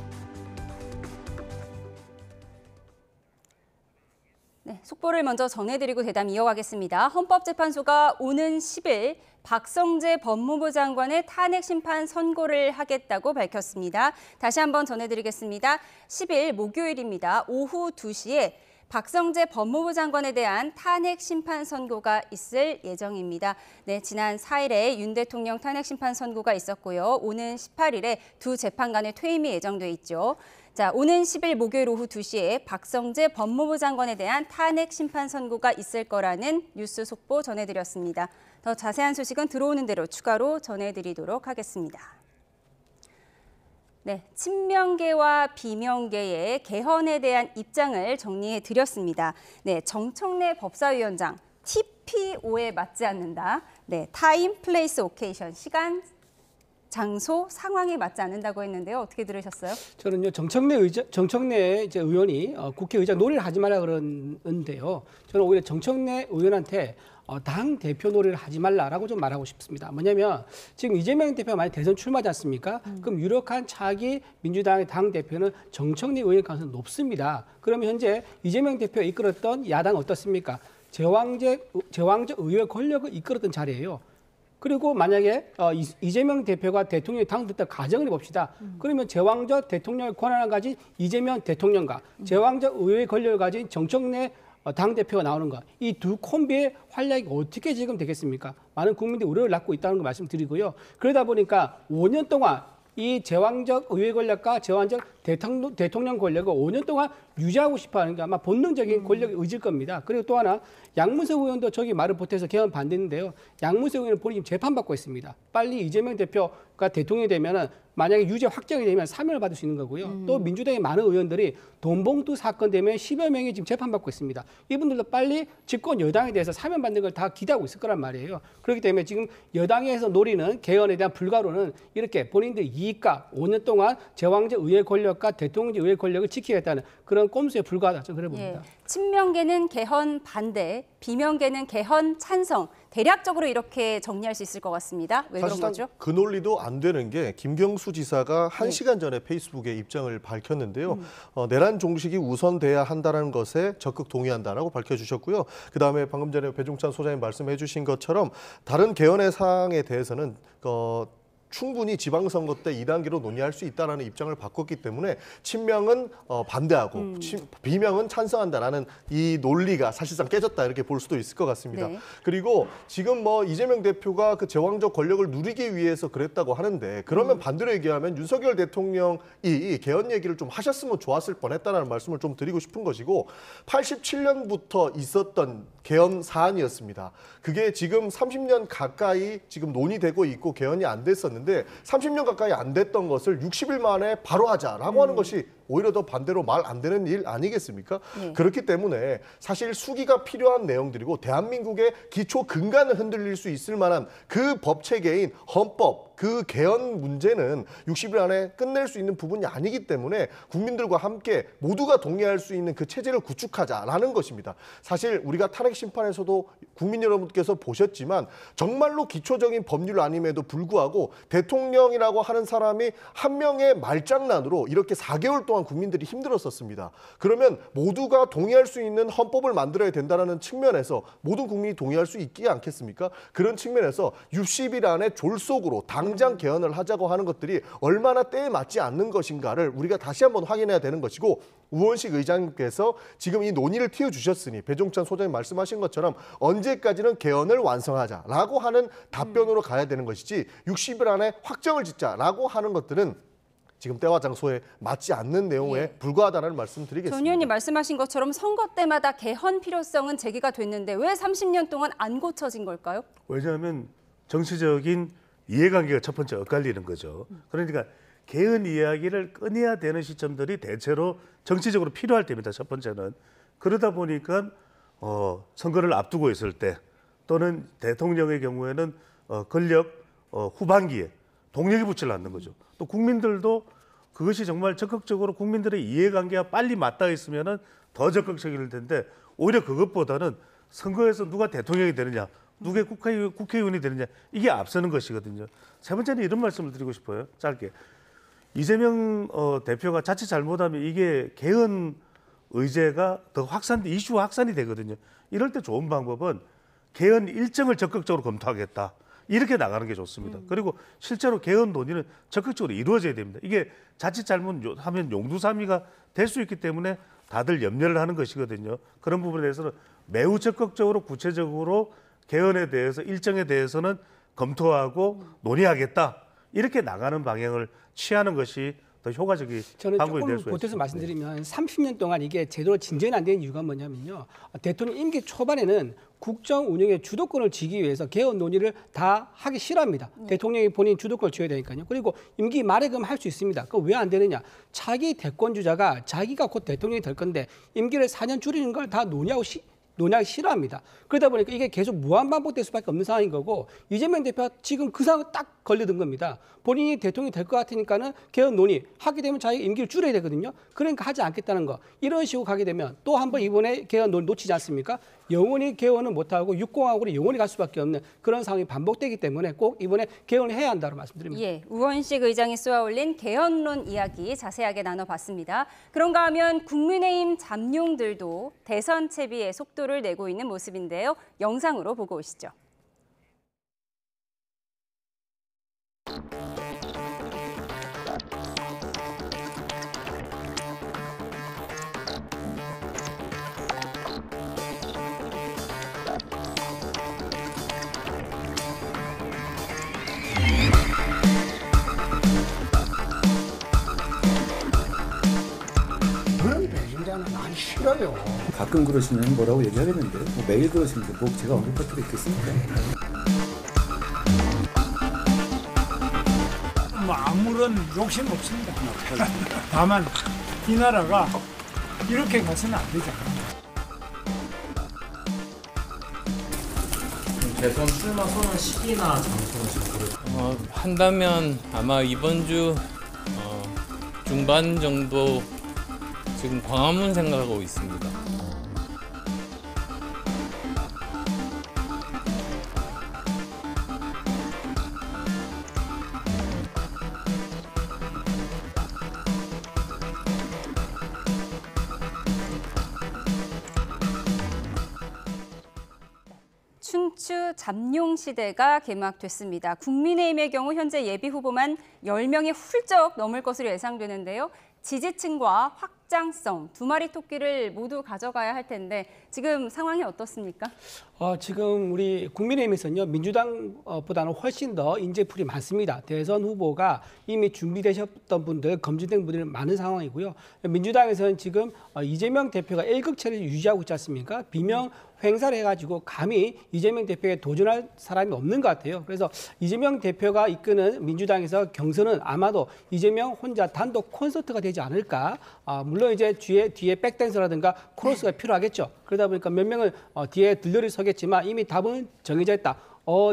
A: 네, 속보를 먼저 전해드리고 대담 이어가겠습니다. 헌법재판소가 오는 10일 박성재 법무부 장관의 탄핵 심판 선고를 하겠다고 밝혔습니다. 다시 한번 전해드리겠습니다. 10일 목요일입니다. 오후 2시에 박성재 법무부 장관에 대한 탄핵 심판 선고가 있을 예정입니다. 네, 지난 4일에 윤 대통령 탄핵 심판 선고가 있었고요. 오는 18일에 두 재판관의 퇴임이 예정돼 있죠. 자, 오는 10일 목요일 오후 2시에 박성재 법무부 장관에 대한 탄핵 심판 선고가 있을 거라는 뉴스 속보 전해드렸습니다. 더 자세한 소식은 들어오는 대로 추가로 전해드리도록 하겠습니다. 네, 친명계와 비명계의 개헌에 대한 입장을 정리해 드렸습니다. 네, 정청래 법사위원장 팁 TPO에 맞지 않는다. 네, 타임, 플레이스, 오케이션, 시간, 장소, 상황에 맞지 않는다고 했는데요. 어떻게 들으셨어요?
L: 저는요 정청래 이제 의원이 국회의장 놀이를 하지 말라 그러는데요. 저는 오히려 정청래 의원한테 당 대표 놀이를 하지 말라라고 좀 말하고 싶습니다. 뭐냐면 지금 이재명 대표가 만약 대선 출마하지 않습니까? 그럼 유력한 차기 민주당의 당 대표는 정청래 의원 가능성이 높습니다. 그러면 현재 이재명 대표가 이끌었던 야당 어떻습니까? 제왕적 의회 권력을 이끌었던 자리예요. 그리고 만약에 이재명 대표가 대통령이 당됐다 가정을 해봅시다. 그러면 제왕적 대통령의 권한을 가진 이재명 대통령과 제왕적 의회 권력을 가진 정청래 당대표가 나오는 것. 이 두 콤비의 활약이 어떻게 지금 되겠습니까? 많은 국민들이 우려를 낳고 있다는 걸 말씀드리고요. 그러다 보니까 5년 동안 이 제왕적 의회 권력과 제왕적 대통령 권력을 5년 동안 유지하고 싶어하는 게 아마 본능적인 권력의 의지일 겁니다. 그리고 또 하나 양문석 의원도 저기 말을 보태서 개헌 반대인데요. 양문석 의원은 본인이 재판받고 있습니다. 빨리 이재명 대표가 대통령이 되면은 만약에 유죄 확정이 되면 사면을 받을 수 있는 거고요. 또 민주당의 많은 의원들이 돈봉투 사건 되면 10여 명이 지금 재판받고 있습니다. 이분들도 빨리 집권 여당에 대해서 사면받는 걸 다 기대하고 있을 거란 말이에요. 그렇기 때문에 지금 여당에서 노리는 개헌에 대한 불가로는 이렇게 본인들 이익과 5년 동안 제왕적 의회 권력과 대통령적 의회 권력을 지키겠다는 그런 꼼수에 불과하다. 저는 그래 봅니다.
A: 예, 친명계는 개헌 반대, 비명계는 개헌 찬성. 대략적으로 이렇게 정리할 수 있을 것 같습니다. 왜 그런 거죠?
K: 그 논리도 안 되는 게 김경수 지사가 1시간 전에 페이스북에 입장을 밝혔는데요. 내란 종식이 우선돼야 한다는 것에 적극 동의한다라고 밝혀주셨고요. 그다음에 방금 전에 배종찬 소장님 말씀해 주신 것처럼 다른 개헌의 사항에 대해서는 충분히 지방선거 때 2단계로 논의할 수 있다는 입장을 바꿨기 때문에 친명은 반대하고 비명은 찬성한다라는 이 논리가 사실상 깨졌다 이렇게 볼 수도 있을 것 같습니다.
A: 네.
K: 그리고 지금 이재명 대표가 그 제왕적 권력을 누리기 위해서 그랬다고 하는데 그러면 반대로 얘기하면 윤석열 대통령이 개헌 얘기를 좀 하셨으면 좋았을 뻔했다는 말씀을 좀 드리고 싶은 것이고 87년부터 있었던 개헌 사안이었습니다. 그게 지금 30년 가까이 지금 논의되고 있고 개헌이 안 됐었는데 30년 가까이 안 됐던 것을 60일 만에 바로 하자라고 하는 것이 오히려 더 반대로 말 안 되는 일 아니겠습니까? 그렇기 때문에 사실 수기가 필요한 내용들이고 대한민국의 기초 근간을 흔들릴 수 있을 만한 그 법 체계인 헌법, 그 개헌 문제는 60일 안에 끝낼 수 있는 부분이 아니기 때문에 국민들과 함께 모두가 동의할 수 있는 그 체제를 구축하자라는 것입니다. 사실 우리가 탄핵 심판에서도 국민 여러분께서 보셨지만 정말로 기초적인 법률 아님에도 불구하고 대통령이라고 하는 사람이 한 명의 말장난으로 이렇게 4개월 동안 국민들이 힘들었었습니다. 그러면 모두가 동의할 수 있는 헌법을 만들어야 된다는 측면에서 모든 국민이 동의할 수 있지 않겠습니까? 그런 측면에서 60일 안에 졸속으로 당장 개헌을 하자고 하는 것들이 얼마나 때에 맞지 않는 것인가를 우리가 다시 한번 확인해야 되는 것이고 우원식 의장님께서 지금 이 논의를 틔워주셨으니 배종찬 소장님 말씀하신 것처럼 언제까지는 개헌을 완성하자라고 하는 답변으로 가야 되는 것이지 60일 안에 확정을 짓자라고 하는 것들은 지금 때와 장소에 맞지 않는 내용에 불과하다는 말씀 드리겠습니다.
A: 전 의원님 말씀하신 것처럼 선거 때마다 개헌 필요성은 제기가 됐는데 왜 30년 동안 안 고쳐진 걸까요?
M: 왜냐하면 정치적인 이해관계가 첫 번째 엇갈리는 거죠. 그러니까 개헌 이야기를 꺼내야 되는 시점들이 대체로 정치적으로 필요할 때입니다. 첫 번째는. 그러다 보니까 선거를 앞두고 있을 때 또는 대통령의 경우에는 권력 후반기에 동력이 붙질 않는 거죠. 또 국민들도 그것이 정말 적극적으로 국민들의 이해관계가 빨리 맞닿아 있으면 더 적극적일 텐데 오히려 그것보다는 선거에서 누가 대통령이 되느냐, 누가 국회의원이 되느냐 이게 앞서는 것이거든요. 세 번째는 이런 말씀을 드리고 싶어요. 짧게. 이재명 대표가 자칫 잘못하면 이게 개헌 의제가 더 이슈 확산이 되거든요. 이럴 때 좋은 방법은 개헌 일정을 적극적으로 검토하겠다. 이렇게 나가는 게 좋습니다. 그리고 실제로 개헌 논의는 적극적으로 이루어져야 됩니다. 이게 자칫 잘못하면 용두사미가 될 수 있기 때문에 다들 염려를 하는 것이거든요. 그런 부분에 대해서는 매우 적극적으로 구체적으로 개헌에 대해서 일정에 대해서는 검토하고 논의하겠다. 이렇게 나가는 방향을 취하는 것이 더 효과적인 방법이 될 수 있습니다.
L: 보태서 말씀드리면 30년 동안 이게 제대로 진전이 안 된 이유가 뭐냐면요. 대통령 임기 초반에는 국정 운영의 주도권을 쥐기 위해서 개헌 논의를 다 하기 싫어합니다. 대통령이 본인 주도권을 쥐어야 되니까요. 그리고 임기 말에 그럼 할 수 있습니다. 그거 왜 안 되느냐. 차기 대권주자가 자기가 곧 대통령이 될 건데 임기를 4년 줄이는 걸 다 논의하고 논의하기 싫어합니다. 그러다 보니까 이게 계속 무한 반복될 수밖에 없는 상황인 거고 이재명 대표가 지금 그 상황을 딱 걸려든 겁니다. 본인이 대통령이 될 것 같으니까는 개헌 논의 하게 되면 자기 임기를 줄여야 되거든요. 그러니까 하지 않겠다는 거. 이런 식으로 가게 되면 또 한 번 이번에 개헌 논의 놓치지 않습니까? 영원히 개헌은 못하고 육공화국으로 영원히 갈 수밖에 없는 그런 상황이 반복되기 때문에 꼭 이번에 개헌을 해야 한다고 말씀드립니다.
A: 예, 우원식 의장이 쏘아올린 개헌론 이야기 자세하게 나눠봤습니다. 그런가 하면 국민의힘 잠룡들도 대선 채비에 속도를 내고 있는 모습인데요. 영상으로 보고 오시죠.
O: 그런 배신자는 난 싫어요. 가끔 그러시면 뭐라고 얘기하겠는데 뭐 매일 그러시는데 뭐 제가 언급할 필요 있겠습니까?
P: 뭐 아무런 욕심 없습니다. 다만 이 나라가 이렇게 가서는 안 되잖아요.
Q: 대선 출마 선언 시기나 장소는 잘 모르겠어요. 한다면 아마 이번 주 중반 정도 지금 광화문 생각하고 있습니다.
A: 춘추 잠룡 시대가 개막됐습니다. 국민의힘의 경우 현재 예비 후보만 10명이 훌쩍 넘을 것으로 예상되는데요. 지지층과 확장성 두 마리 토끼를 모두 가져가야 할 텐데 지금 상황이 어떻습니까?
L: 지금 우리 국민의힘에서는요 민주당보다는 훨씬 더 인재풀이 많습니다. 대선 후보가 이미 준비되셨던 분들, 검증된 분들이 많은 상황이고요. 민주당에서는 지금 이재명 대표가 일극처리를 유지하고 있지 않습니까? 비명 행사를 해가지고 감히 이재명 대표에 도전할 사람이 없는 것 같아요. 그래서 이재명 대표가 이끄는 민주당에서 경선은 아마도 이재명 혼자 단독 콘서트가 되지 않을까. 물론 이제 뒤에 백댄서라든가 코러스가 필요하겠죠. 그러다 보니까 몇 명은 뒤에 들러리 서겠지만 이미 답은 정해져 있다.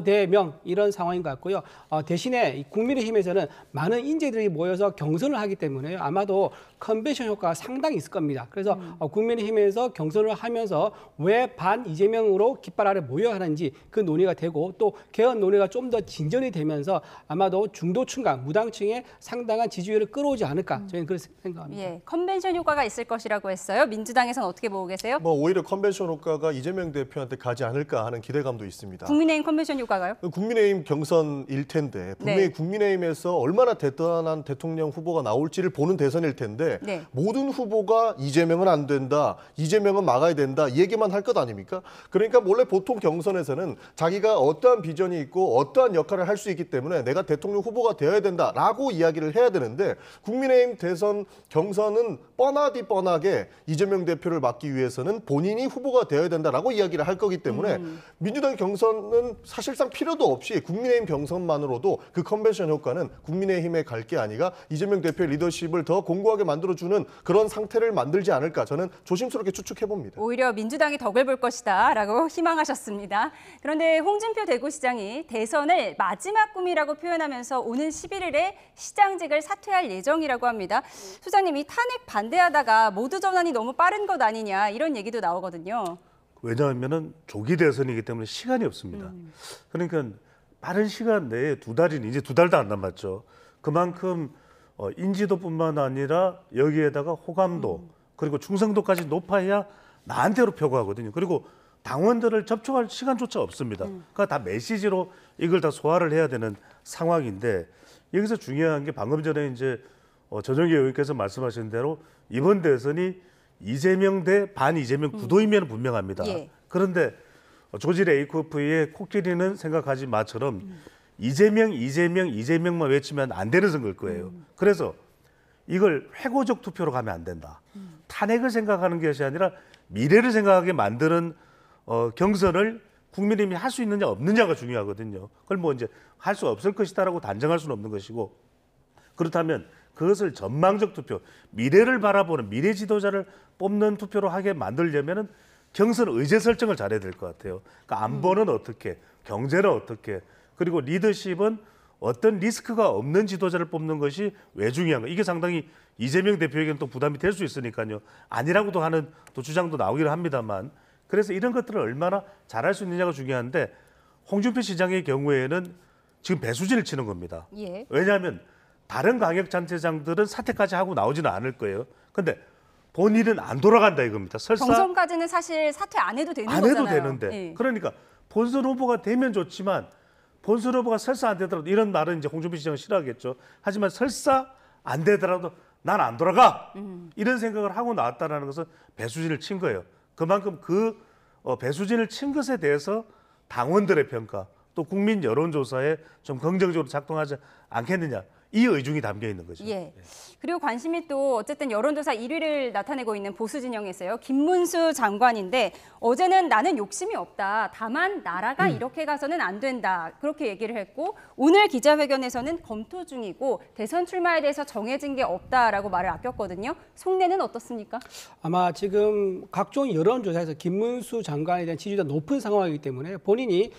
L: 대명 이런 상황인 것 같고요. 대신에 국민의힘에서는 많은 인재들이 모여서 경선을 하기 때문에 아마도 컨벤션 효과가 상당히 있을 겁니다. 그래서 국민의힘에서 경선을 하면서 왜 반 이재명으로 깃발 아래 모여야 하는지 그 논의가 되고 또 개헌 논의가 좀 더 진전이 되면서 아마도 중도층과 무당층의 상당한 지지율을 끌어오지 않을까 저희는 그렇게 생각합니다.
A: 예, 컨벤션 효과가 있을 것이라고 했어요. 민주당에서는 어떻게 보고 계세요?
K: 오히려 컨벤션 효과가 이재명 대표한테 가지 않을까 하는 기대감도 있습니다.
A: 국민의힘 컨벤션 효과가요?
K: 국민의힘 경선일 텐데 분명히
A: 네.
K: 국민의힘에서 얼마나 대단한 대통령 후보가 나올지를 보는 대선일 텐데
A: 네.
K: 모든 후보가 이재명은 안 된다, 이재명은 막아야 된다 이 얘기만 할 것 아닙니까? 그러니까 원래 보통 경선에서는 자기가 어떠한 비전이 있고 어떠한 역할을 할 수 있기 때문에 내가 대통령 후보가 되어야 된다라고 이야기를 해야 되는데 국민의힘 대선 경선은 뻔하게 이재명 대표를 막기 위해서는 본인이 후보가 되어야 된다라고 이야기를 할 거기 때문에 민주당 경선은 사실상 필요도 없이 국민의힘 경선만으로도 그 컨벤션 효과는 국민의힘에 갈 게 아니라 이재명 대표의 리더십을 더 공고하게 만들어주는 그런 상태를 만들지 않을까 저는 조심스럽게 추측해봅니다.
A: 오히려 민주당이 덕을 볼 것이다 라고 희망하셨습니다. 그런데 홍준표 대구시장이 대선을 마지막 꿈이라고 표현하면서 오는 11일에 시장직을 사퇴할 예정이라고 합니다. 소장님, 이 탄핵 반대하다가 모두 전환이 너무 빠른 것 아니냐 이런 얘기도 나오거든요.
M: 왜냐하면 조기 대선이기 때문에 시간이 없습니다. 그러니까 빠른 시간 내에 두 달이니 이제 두 달도 안 남았죠. 그만큼 인지도뿐만 아니라 여기에다가 호감도 그리고 충성도까지 높아야 나한테로 표고하거든요. 그리고 당원들을 접촉할 시간조차 없습니다. 그러니까 다 메시지로 이걸 다 소화를 해야 되는 상황인데 여기서 중요한 게 방금 전에 이제 전용기 의원께서 말씀하신 대로 이번 대선이 이재명 대 반 이재명 구도이면 분명합니다.
A: 예.
M: 그런데 조지 레이코프의 코끼리는 생각하지 마처럼 이재명만 외치면 안 되는 선거일 거예요. 그래서 이걸 회고적 투표로 가면 안 된다. 탄핵을 생각하는 것이 아니라 미래를 생각하게 만드는 경선을 국민의힘이 할 수 있느냐 없느냐가 중요하거든요. 그걸 뭐 이제 할 수 없을 것이다라고 단정할 수는 없는 것이고 그렇다면 그것을 전망적 투표, 미래를 바라보는 미래 지도자를 뽑는 투표로 하게 만들려면은 경선 의제 설정을 잘해야 될 것 같아요. 그러니까 안보는 어떻게, 경제는 어떻게, 그리고 리더십은 어떤 리스크가 없는 지도자를 뽑는 것이 왜 중요한가. 이게 상당히 이재명 대표에게는 또 부담이 될 수 있으니까요. 아니라고도 하는 또 주장도 나오기는 합니다만, 그래서 이런 것들을 얼마나 잘할 수 있느냐가 중요한데, 홍준표 시장의 경우에는 지금 배수진을 치는 겁니다.
A: 예.
M: 왜냐하면 다른 광역단체장들은 사퇴까지 하고 나오지는 않을 거예요. 근데 본인은 안 돌아간다 이겁니다. 설사
A: 경선까지는 사실 사퇴 안 해도 되는
M: 안
A: 거잖아요.
M: 해도 되는데.
A: 예.
M: 그러니까 본선 후보가 되면 좋지만 본선 후보가 설사 안 되더라도, 이런 말은 이제 홍준표 시장은 싫어하겠죠. 하지만 설사 안 되더라도 난 안 돌아가. 이런 생각을 하고 나왔다는 것은 배수진을 친 거예요. 그만큼 그 배수진을 친 것에 대해서 당원들의 평가, 또 국민 여론조사에 좀 긍정적으로 작동하지 않겠느냐. 이 의중이 담겨 있는 거죠.
A: 예. 그리고 관심이 또 어쨌든 여론조사 1위를 나타내고 있는 보수 진영에서요. 김문수 장관인데 어제는 나는 욕심이 없다. 다만 나라가 이렇게 가서는 안 된다. 그렇게 얘기를 했고 오늘 기자회견에서는 검토 중이고 대선 출마에 대해서 정해진 게 없다라고 말을 아꼈거든요. 속내는 어떻습니까?
L: 아마 지금 각종 여론조사에서 김문수 장관에 대한 지지도가 높은 상황이기 때문에 본인이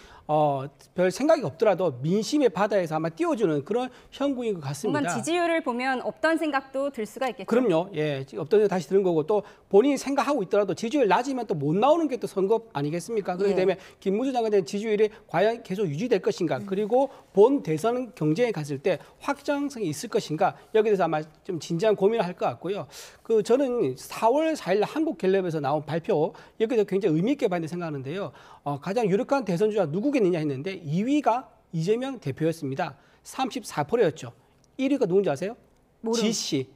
L: 별 생각이 없더라도 민심의 바다에서 아마 띄워주는 그런 형국인 것 같습니다.
A: 뭔가 지지율을 보면 없던 생각도 들 수가 있겠죠.
L: 그럼요. 예, 없던 생각 다시 드는 거고 또 본인이 생각하고 있더라도 지지율 낮으면 또 못 나오는 게 또 선거 아니겠습니까? 그렇기 때문에 김문수 장관에 대한 지지율이 과연 계속 유지될 것인가? 그리고 본 대선 경쟁에 갔을 때 확장성이 있을 것인가? 여기에 대해서 아마 좀 진지한 고민을 할 것 같고요. 저는 4월 4일 한국갤럽에서 나온 발표 여기서 굉장히 의미 있게 봤는데 생각하는데요. 가장 유력한 대선 주자 누구겠느냐 했는데 2위가 이재명 대표였습니다. 34%였죠. 1위가 누군지 아세요?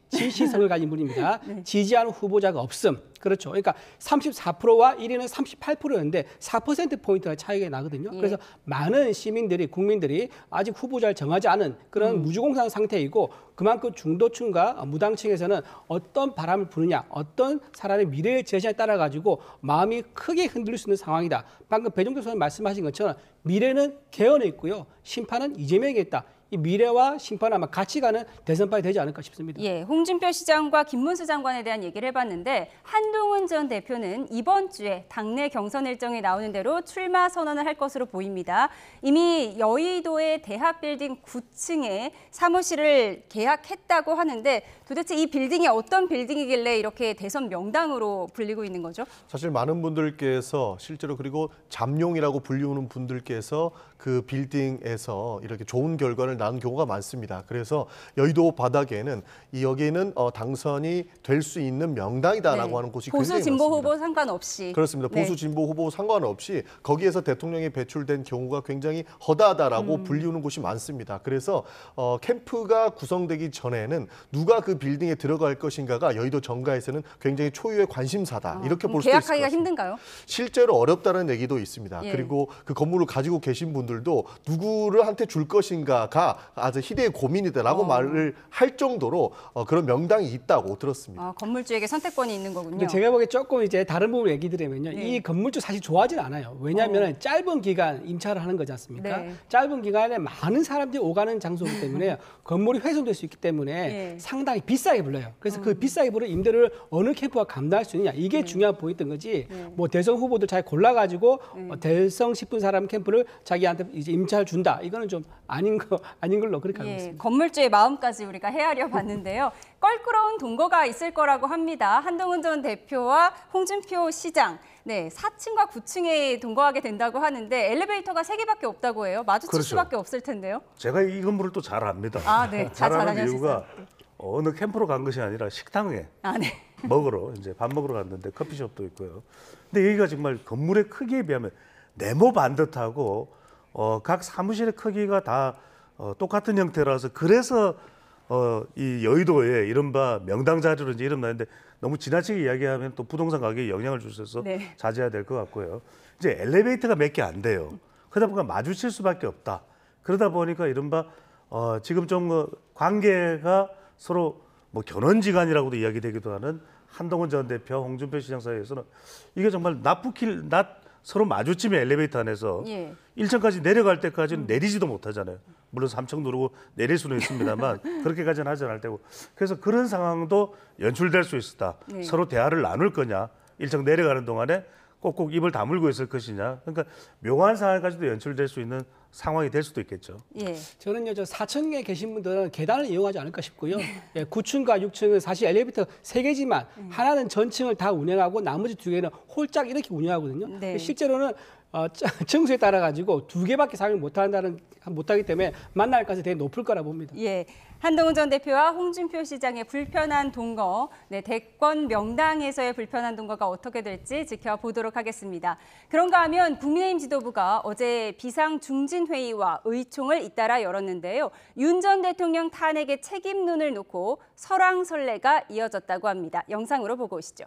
L: 지시성을 가진 분입니다.
A: 네.
L: 지지하는 후보자가 없음. 그렇죠. 그러니까 34%와 1위는 38%였는데 4%포인트가 차이가 나거든요.
A: 예.
L: 그래서 많은 시민들이, 국민들이 아직 후보자를 정하지 않은 그런 무주공산 상태이고 그만큼 중도층과 무당층에서는 어떤 바람을 부느냐, 어떤 사람의 미래의 제시에 따라 가지고 마음이 크게 흔들릴 수 있는 상황이다. 방금 배종대 소장님 말씀하신 것처럼 미래는 개헌에 있고요. 심판은 이재명에 있다. 이 미래와 심판은 아마 같이 가는 대선판이 되지 않을까 싶습니다.
A: 예, 홍준표 시장과 김문수 장관에 대한 얘기를 해봤는데 한동훈 전 대표는 이번 주에 당내 경선 일정이 나오는 대로 출마 선언을 할 것으로 보입니다. 이미 여의도의 대학 빌딩 9층에 사무실을 계약했다고 하는데 도대체 이 빌딩이 어떤 빌딩이길래 이렇게 대선 명당으로 불리고 있는 거죠?
K: 사실 많은 분들께서 실제로 그리고 잠룡이라고 불리우는 분들께서 그 빌딩에서 이렇게 좋은 결과를 낳은 경우가 많습니다. 그래서 여의도 바닥에는 여기는 당선이 될 수 있는 명당이다라고 하는 곳이 굉장히 많습니다.
A: 보수 진보 후보 상관없이.
K: 그렇습니다. 보수 진보 후보 상관없이 거기에서 대통령이 배출된 경우가 굉장히 허다하다라고 불리우는 곳이 많습니다. 그래서 캠프가 구성되기 전에는 누가 그 빌딩에 들어갈 것인가가 여의도 정가에서는 굉장히 초유의 관심사다. 이렇게 볼 수 있을 것 같습니다.
A: 계약하기가 힘든가요?
K: 실제로 어렵다는 얘기도 있습니다.
A: 예.
K: 그리고 그 건물을 가지고 계신 분들도 누구를 한테 줄 것인가가 아주 희대의 고민이다라고 말을 할 정도로 그런 명당이 있다고 들었습니다.
A: 건물주에게 선택권이 있는 거군요.
L: 근데 제가 보기에 조금 이제 다른 부분을 얘기 드리면요. 이 건물주 사실 좋아하진 않아요. 왜냐하면 짧은 기간 임차를 하는 거지 않습니까?
A: 네.
L: 짧은 기간에 많은 사람들이 오가는 장소이기 때문에 건물이 훼손될 수 있기 때문에 상당히 비싸게 불러요. 그래서 그 비싸게 부른 임대료를 어느 캠프가 감당할 수 있느냐. 이게 중요한 포인트인 거지. 뭐 대선 후보들 잘 골라가지고 대성 싶은 사람 캠프를 자기한테 이제 임차를 준다. 이거는 좀 아닌 걸로 그렇게 알고 있습니다.
A: 건물주의 마음까지 우리가 헤아려 봤는데요. 껄끄러운 동거가 있을 거라고 합니다. 한동훈 전 대표와 홍준표 시장. 네, 4층과 9층에 동거하게 된다고 하는데 엘리베이터가 3개밖에 없다고 해요. 마주칠
M: 그렇죠.
A: 수밖에 없을 텐데요.
M: 제가 이 건물을 또 잘 압니다.
A: 네.
M: 잘 아는 이유가 어느 캠프로 간 것이 아니라 식당에 먹으러 이제 밥 먹으러 갔는데 커피숍도 있고요. 근데 여기가 정말 건물의 크기에 비하면 네모 반듯하고 각 사무실의 크기가 다 똑같은 형태라서 그래서 이 여의도에 이른바 명당 자리로 이제 이름 나는데 너무 지나치게 이야기하면 또 부동산 가격에 영향을 줄 수 있어서 자제해야 될 것 같고요. 이제 엘리베이터가 몇 개 안 돼요. 그러다 보니까 마주칠 수밖에 없다. 그러다 보니까 이른바 지금 좀 관계가 서로 뭐 견원지간이라고도 이야기되기도 하는 한동훈 전 대표, 홍준표 시장 사이에서는 이게 정말 서로 마주치면 엘리베이터 안에서 1층까지 내려갈 때까지는 내리지도 못하잖아요. 물론 3층 누르고 내릴 수는 있습니다만 그렇게까지는 하지 않을 테고. 그래서 그런 상황도 연출될 수 있었다. 서로 대화를 나눌 거냐. 1층 내려가는 동안에 꼭꼭 입을 다물고 있을 것이냐. 그러니까 묘한 상황까지도 연출될 수 있는 상황이 될 수도 있겠죠.
A: 예.
L: 저는요, 저 4층에 계신 분들은 계단을 이용하지 않을까 싶고요. 예, 9층과 6층은 사실 엘리베이터 3개지만 하나는 전층을 다 운영하고 나머지 2개는 홀짝 이렇게 운영하거든요.
A: 네.
L: 실제로는 층수에 따라 가지고 2개밖에 사용을 못하기 때문에 만날 가능성이 되게 높을 거라 봅니다.
A: 예. 한동훈 전 대표와 홍준표 시장의 불편한 동거, 네, 대권 명당에서의 불편한 동거가 어떻게 될지 지켜보도록 하겠습니다. 그런가 하면 국민의힘 지도부가 어제 비상중진회의와 의총을 잇따라 열었는데요. 윤 전 대통령 탄핵의 책임론을 놓고 설왕설래가 이어졌다고 합니다. 영상으로 보고 오시죠.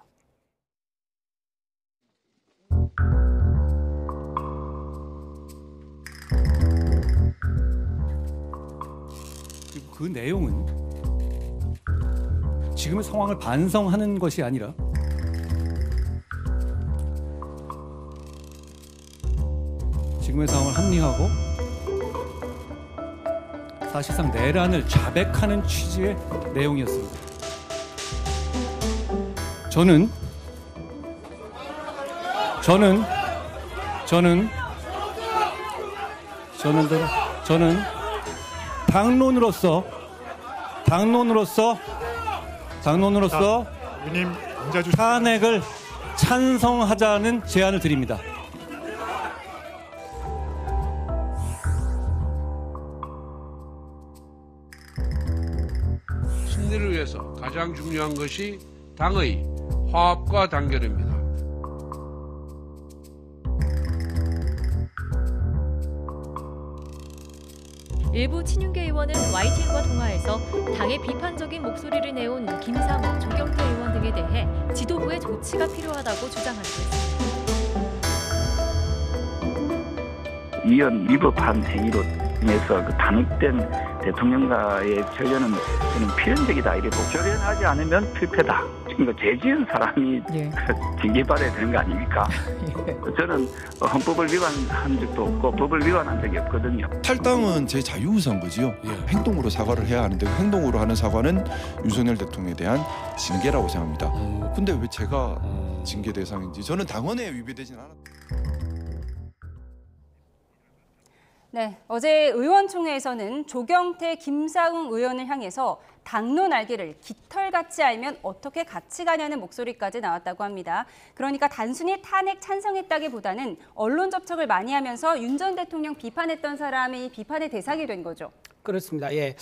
R: 그 내용은 지금의 상황을 반성하는 것이 아니라 지금의 상황을 합리화하고 사실상 내란을 자백하는 취지의 내용이었습니다. 저는 당론으로서 탄핵을 찬성하자는 제안을 드립니다.
S: 승리를 위해서 가장 중요한 것이 당의 화합과 단결입니다.
E: 일부 친윤계 의원은 YTN과 통화에서 당의 비판적인 목소리를 내온 김상호, 조경태 의원 등에 대해 지도부의 조치가 필요하다고 주장하고 있습니다.
T: 이런 위법한 행위로 인해서 그 단핵된 대통령과의 결연은 저는 필연적이다 이래 보고 결연하지 않으면 필패다. 그러니까 죄 지은 사람이 징계받아야 되는 거 아닙니까? 저는 헌법을 위반한 적도 없고 법을 위반한 적이 없거든요.
U: 탈당은 제 자유의사인 거지요. 행동으로 사과를 해야 하는데 행동으로 하는 사과는 윤석열 대통령에 대한 징계라고 생각합니다. 근데 왜 제가 징계 대상인지 저는 당원에 위배되진 않았습니다.
A: 네, 어제 의원총회에서는 조경태, 김상웅 의원을 향해서 당론 알기를 깃털같이 알면 어떻게 같이 가냐는 목소리까지 나왔다고 합니다. 그러니까 단순히 탄핵 찬성했다기보다는 언론 접촉을 많이 하면서 윤 전 대통령 비판했던 사람이 비판의 대상이 된 거죠.
L: 그렇습니다. 예,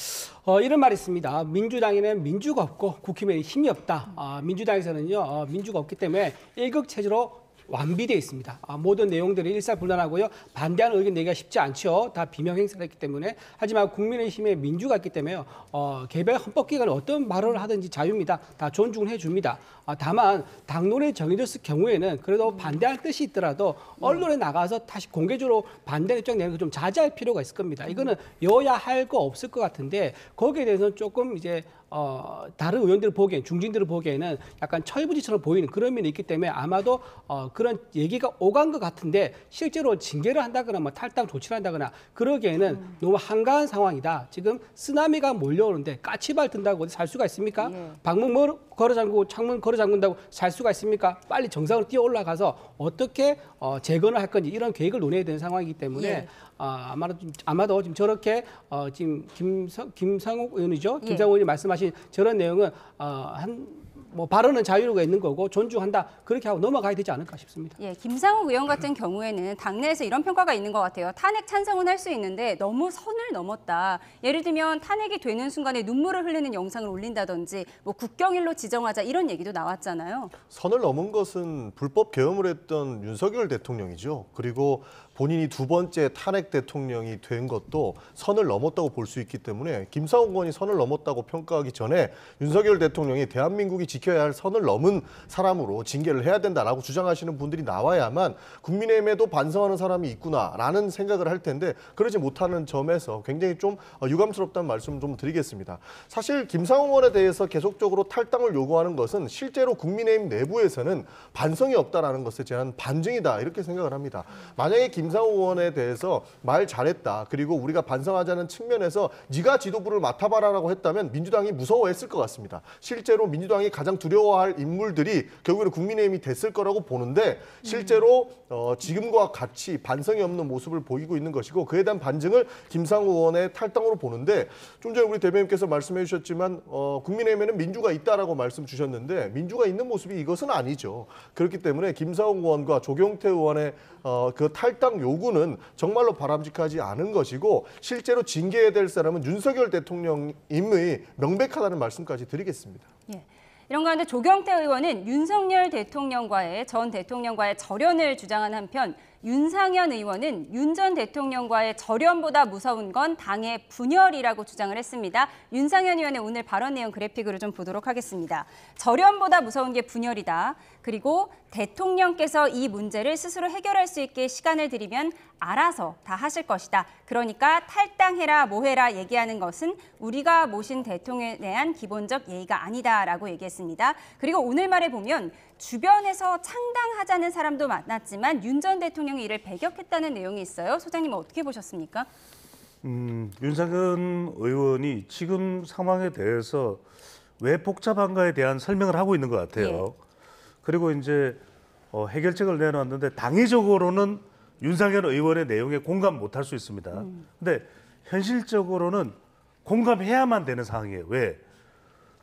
L: 이런 말이 있습니다. 민주당에는 민주가 없고 국힘에는 힘이 없다. 민주당에서는요, 민주가 없기 때문에 일극체제로 완비되어 있습니다. 모든 내용들이 일사불란하고요. 반대하는 의견 내기가 쉽지 않죠. 다 비명 행사를 했기 때문에. 하지만 국민의힘에 민주가 있기 때문에 개별 헌법기관이 어떤 발언을 하든지 자유입니다. 다 존중을 해줍니다. 다만 당론에 정해졌을 경우에는 그래도 반대할 뜻이 있더라도 언론에 나가서 다시 공개적으로 반대 입장 내는 거 좀 자제할 필요가 있을 겁니다. 이거는 여야 할 거 없을 것 같은데 거기에 대해서는 조금 이제 다른 의원들 보기엔 중진들을 보기에는 약간 철부지처럼 보이는 그런 면이 있기 때문에 아마도 그런 얘기가 오간 것 같은데 실제로 징계를 한다거나 뭐 탈당 조치를 한다거나 그러기에는 너무 한가한 상황이다. 지금 쓰나미가 몰려오는데 까치발 든다고 어디 살 수가 있습니까? 방문 걸어 잠그고 창문 걸어 잠근다고 살 수가 있습니까? 빨리 정상으로 뛰어 올라가서 어떻게 재건을 할 건지 이런 계획을 논해야 되는 상황이기 때문에 아마도 지금 저렇게 지금 김상욱 의원이죠. 김상욱 의원이 말씀하신 저런 내용은 발언은 자유가 있는 거고 존중한다 그렇게 하고 넘어가야 되지 않을까 싶습니다.
A: 예, 김상욱 의원 같은 경우에는 당내에서 이런 평가가 있는 것 같아요. 탄핵 찬성은 할 수 있는데 너무 선을 넘었다. 예를 들면 탄핵이 되는 순간에 눈물을 흘리는 영상을 올린다든지 뭐 국경일로 지정하자 이런 얘기도 나왔잖아요.
K: 선을 넘은 것은 불법 계엄을 했던 윤석열 대통령이죠. 그리고 본인이 두 번째 탄핵 대통령이 된 것도 선을 넘었다고 볼 수 있기 때문에 김상욱 의원이 선을 넘었다고 평가하기 전에 윤석열 대통령이 대한민국이 지켜야 할 선을 넘은 사람으로 징계를 해야 된다라고 주장하시는 분들이 나와야만 국민의힘에도 반성하는 사람이 있구나라는 생각을 할 텐데 그러지 못하는 점에서 굉장히 좀 유감스럽다는 말씀을 좀 드리겠습니다. 사실 김상욱 의원에 대해서 계속적으로 탈당을 요구하는 것은 실제로 국민의힘 내부에서는 반성이 없다라는 것에 대한 반증이다 이렇게 생각을 합니다. 만약에 김상호 의원에 대해서 말 잘했다. 그리고 우리가 반성하자는 측면에서 네가 지도부를 맡아봐라라고 했다면 민주당이 무서워했을 것 같습니다. 실제로 민주당이 가장 두려워할 인물들이 결국에는 국민의힘이 됐을 거라고 보는데 실제로 지금과 같이 반성이 없는 모습을 보이고 있는 것이고 그에 대한 반증을 김상호 의원의 탈당으로 보는데 좀 전에 우리 대변인께서 말씀해 주셨지만 국민의힘에는 민주가 있다라고 말씀 주셨는데 민주가 있는 모습이 이것은 아니죠. 그렇기 때문에 김상호 의원과 조경태 의원의 그 탈당 요구는 정말로 바람직하지 않은 것이고 실제로 징계해야 될 사람은 윤석열 대통령임의 명백하다는 말씀까지 드리겠습니다.
A: 예. 이런 가운데 조경태 의원은 윤석열 전 대통령과의 절연을 주장한 한편 윤상현 의원은 윤 전 대통령과의 절연보다 무서운 건 당의 분열이라고 주장을 했습니다. 윤상현 의원의 오늘 발언 내용 그래픽으로 좀 보도록 하겠습니다. 절연보다 무서운 게 분열이다. 그리고 대통령께서 이 문제를 스스로 해결할 수 있게 시간을 드리면 알아서 다 하실 것이다. 그러니까 탈당해라 뭐해라 얘기하는 것은 우리가 모신 대통령에 대한 기본적 예의가 아니다라고 얘기했습니다. 그리고 오늘 말에 보면 주변에서 창당하자는 사람도 많았지만 윤 전 대통령이 이를 배격했다는 내용이 있어요. 소장님은 어떻게 보셨습니까?
M: 윤상현 의원이 지금 상황에 대해서 왜 복잡한가에 대한 설명을 하고 있는 것 같아요.
A: 예.
M: 그리고 이제 해결책을 내놨는데 당위적으로는 윤상현 의원의 내용에 공감 못할 수 있습니다. 근데 현실적으로는 공감해야만 되는 상황이에요. 왜?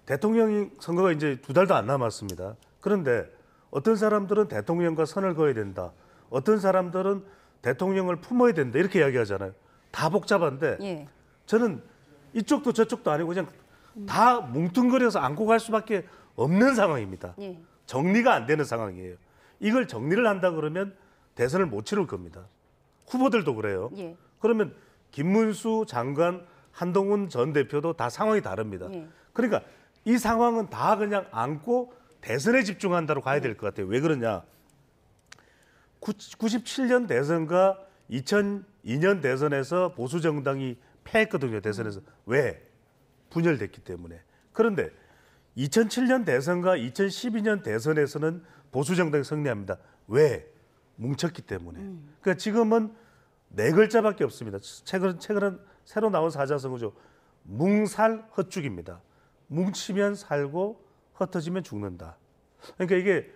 M: 대통령 선거가 이제 2달도 안 남았습니다. 그런데 어떤 사람들은 대통령과 선을 그어야 된다. 어떤 사람들은 대통령을 품어야 된다. 이렇게 이야기하잖아요. 다 복잡한데
A: 예.
M: 저는 이쪽도 저쪽도 아니고 그냥 다 뭉뚱그려서 안고 갈 수밖에 없는 상황입니다.
A: 예.
M: 정리가 안 되는 상황이에요. 이걸 정리를 한다 그러면 대선을 못 치를 겁니다. 후보들도 그래요.
A: 예.
M: 그러면 김문수 장관, 한동훈 전 대표도 다 상황이 다릅니다.
A: 예.
M: 그러니까 이 상황은 다 그냥 안고 대선에 집중한다로 가야 될 것 같아요. 왜 그러냐? 97년 대선과 2002년 대선에서 보수 정당이 패했거든요. 대선에서. 왜? 분열됐기 때문에. 그런데 2007년 대선과 2012년 대선에서는 보수 정당이 승리합니다. 왜? 뭉쳤기 때문에. 그러니까 지금은 4글자밖에 없습니다. 최근 새로 나온 사자성어죠. 뭉살 헛죽입니다. 뭉치면 살고 흩어지면 죽는다. 그러니까 이게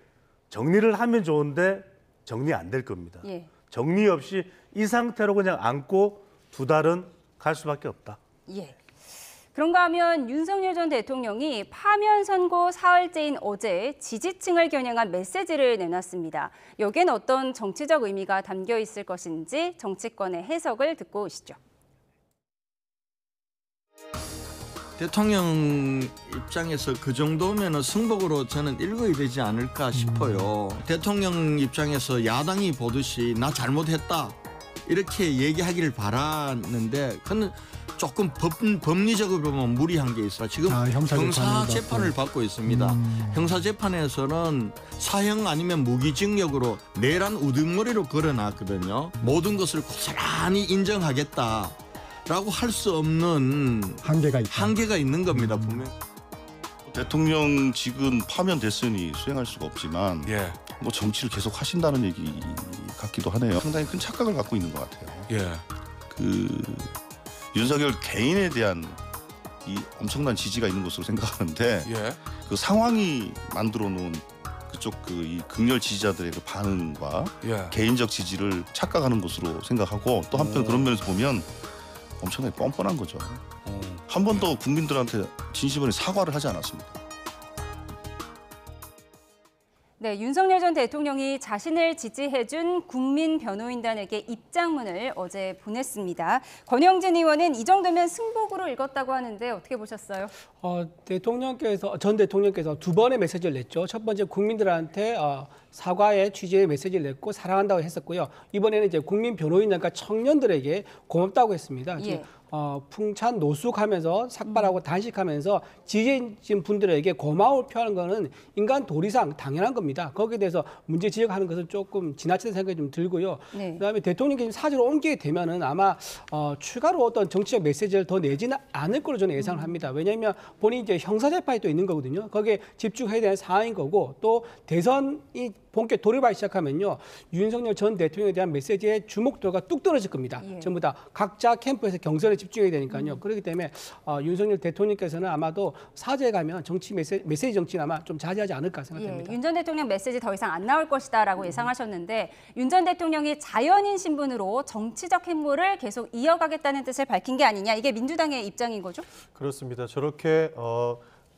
M: 정리를 하면 좋은데 정리 안 될 겁니다.
A: 예.
M: 정리 없이 이 상태로 그냥 안고 2달은 갈 수밖에 없다.
A: 예. 그런가 하면 윤석열 전 대통령이 파면 선고 사흘째인 어제 지지층을 겨냥한 메시지를 내놨습니다. 여기엔 어떤 정치적 의미가 담겨 있을 것인지 정치권의 해석을 듣고 오시죠.
C: 대통령 입장에서 그 정도면 승복으로 저는 읽어야 되지 않을까 싶어요. 대통령 입장에서 야당이 보듯이 나 잘못했다 이렇게 얘기하기를 바라는데 그건 조금 법리적으로 보면 무리한 게 있어요. 지금 형사 재판을 받고 있습니다. 형사 재판에서는 사형 아니면 무기징역으로 내란 우두머리로 걸어놨거든요. 모든 것을 고스란히 인정하겠다. 라고 할 수 없는 한계가 있는 겁니다. 분명.
V: 대통령직은 파면됐으니 수행할 수가 없지만 뭐 정치를 계속 하신다는 얘기 같기도 하네요. 상당히 큰 착각을 갖고 있는 것 같아요. 그 윤석열 개인에 대한 이 엄청난 지지가 있는 것으로 생각하는데 그 상황이 만들어 놓은 그쪽 이 극렬 지지자들의 그 반응과 개인적 지지를 착각하는 것으로 생각하고 또 한편 그런 면에서 보면 엄청나게 뻔뻔한 거죠. 한 번도 국민들한테 진심으로 사과를 하지 않았습니다.
A: 네, 윤석열 전 대통령이 자신을 지지해준 국민 변호인단에게 입장문을 어제 보냈습니다. 권영진 의원은 이 정도면 승복으로 읽었다고 하는데 어떻게 보셨어요?
L: 전 대통령께서 2번의 메시지를 냈죠. 첫 번째 국민들한테 사과의 취지의 메시지를 냈고 사랑한다고 했었고요. 이번에는 이제 국민 변호인단과 청년들에게 고맙다고 했습니다. 풍찬 노숙하면서 삭발하고 단식하면서 지지해준 분들에게 고마움을 표하는 것은 인간 도리상 당연한 겁니다. 거기에 대해서 문제 지적하는 것은 조금 지나치는 생각이 좀 들고요. 그다음에 대통령이 사주로 옮기게 되면은 아마 추가로 어떤 정치적 메시지를 더 내지는 않을 걸로 저는 예상을 합니다. 왜냐하면 본인이 이제 형사재판이 또 있는 거거든요. 거기에 집중해야 되는 상황인 거고 또 대선이 본격 돌입하기 시작하면요. 윤석열 전 대통령에 대한 메시지의 주목도가 뚝 떨어질 겁니다. 전부 다 각자 캠프에서 경선에 집중해야 되니까요. 그렇기 때문에 윤석열 대통령께서는 아마도 사저에 가면 정치 메시지 정치는 아마 좀 자제하지 않을까 생각됩니다.
A: 윤 전 대통령 메시지 더 이상 안 나올 것이다라고 예상하셨는데 윤 전 대통령이 자연인 신분으로 정치적 행보를 계속 이어가겠다는 뜻을 밝힌 게 아니냐. 이게 민주당의 입장인 거죠?
K: 그렇습니다. 저렇게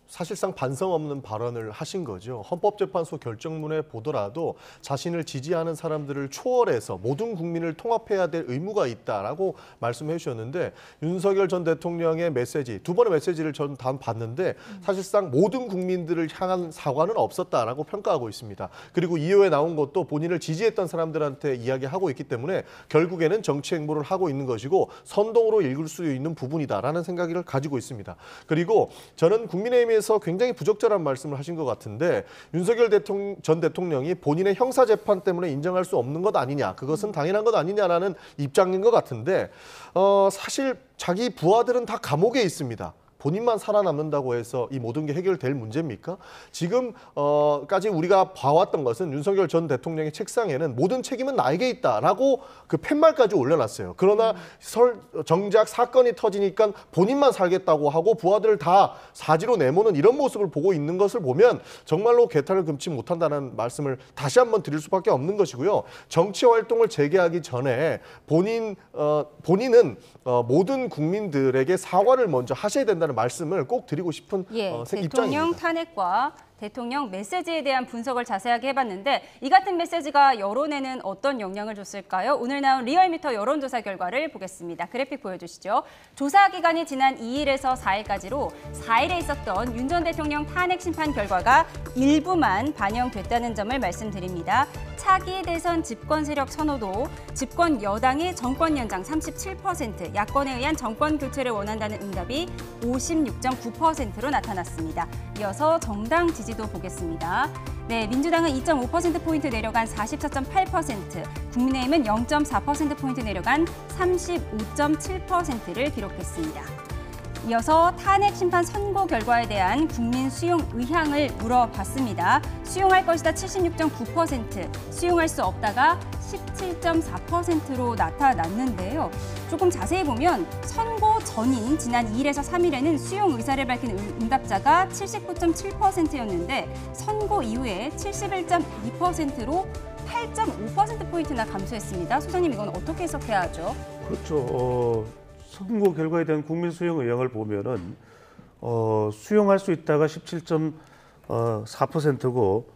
K: 사실상 반성 없는 발언을 하신 거죠. 헌법재판소 결정문에 보더라도 자신을 지지하는 사람들을 초월해서 모든 국민을 통합해야 될 의무가 있다라고 말씀해 주셨는데 윤석열 전 대통령의 메시지, 두 번의 메시지를 저는 다 봤는데 사실상 모든 국민들을 향한 사과는 없었다라고 평가하고 있습니다. 그리고 이후에 나온 것도 본인을 지지했던 사람들한테 이야기하고 있기 때문에 결국에는 정치 행보를 하고 있는 것이고 선동으로 읽을 수 있는 부분이다라는 생각을 가지고 있습니다. 그리고 저는 국민의힘에 서 굉장히 부적절한 말씀을 하신 것 같은데 윤석열 전 대통령이 본인의 형사재판 때문에 인정할 수 없는 것 아니냐, 그것은 당연한 것 아니냐라는 입장인 것 같은데 사실 자기 부하들은 다 감옥에 있습니다. 본인만 살아남는다고 해서 이 모든 게 해결될 문제입니까? 지금까지 우리가 봐왔던 것은 윤석열 전 대통령의 책상에는 모든 책임은 나에게 있다라고 그 팻말까지 올려놨어요. 그러나 정작 사건이 터지니까 본인만 살겠다고 하고 부하들을 다 사지로 내모는 이런 모습을 보고 있는 것을 보면 정말로 개탄을 금치 못한다는 말씀을 다시 한번 드릴 수밖에 없는 것이고요. 정치 활동을 재개하기 전에 본인은 모든 국민들에게 사과를 먼저 하셔야 된다는 말씀을 꼭 드리고 싶은
A: 대통령
K: 입장입니다.
A: 탄핵과 대통령 메시지에 대한 분석을 자세하게 해봤는데 이 같은 메시지가 여론에는 어떤 영향을 줬을까요? 오늘 나온 리얼미터 여론조사 결과를 보겠습니다. 그래픽 보여주시죠. 조사 기간이 지난 2일에서 4일까지로 4일에 있었던 윤 전 대통령 탄핵 심판 결과가 일부만 반영됐다는 점을 말씀드립니다. 차기 대선 집권 세력 선호도, 집권 여당이 정권 연장 37%, 야권에 의한 정권 교체를 원한다는 응답이 56.9%로 나타났습니다. 이어서 정당 지지도 보겠습니다. 네, 민주당은 2.5%포인트 내려간 44.8%, 국민의힘은 0.4%포인트 내려간 35.7%를 기록했습니다. 이어서 탄핵 심판 선고 결과에 대한 국민 수용 의향을 물어봤습니다. 수용할 것이다 76.9%, 수용할 수 없다가 17.4%로 나타났는데요. 조금 자세히 보면 선고 전인 지난 2일에서 3일에는 수용 의사를 밝힌 응답자가 79.7%였는데 선고 이후에 71.2%로 8.5%포인트나 감소했습니다. 소장님, 이건 어떻게 해석해야 하죠?
M: 그렇죠. 선거 결과에 대한 국민 수용 의향을 보면은 수용할 수 있다가 17.4%고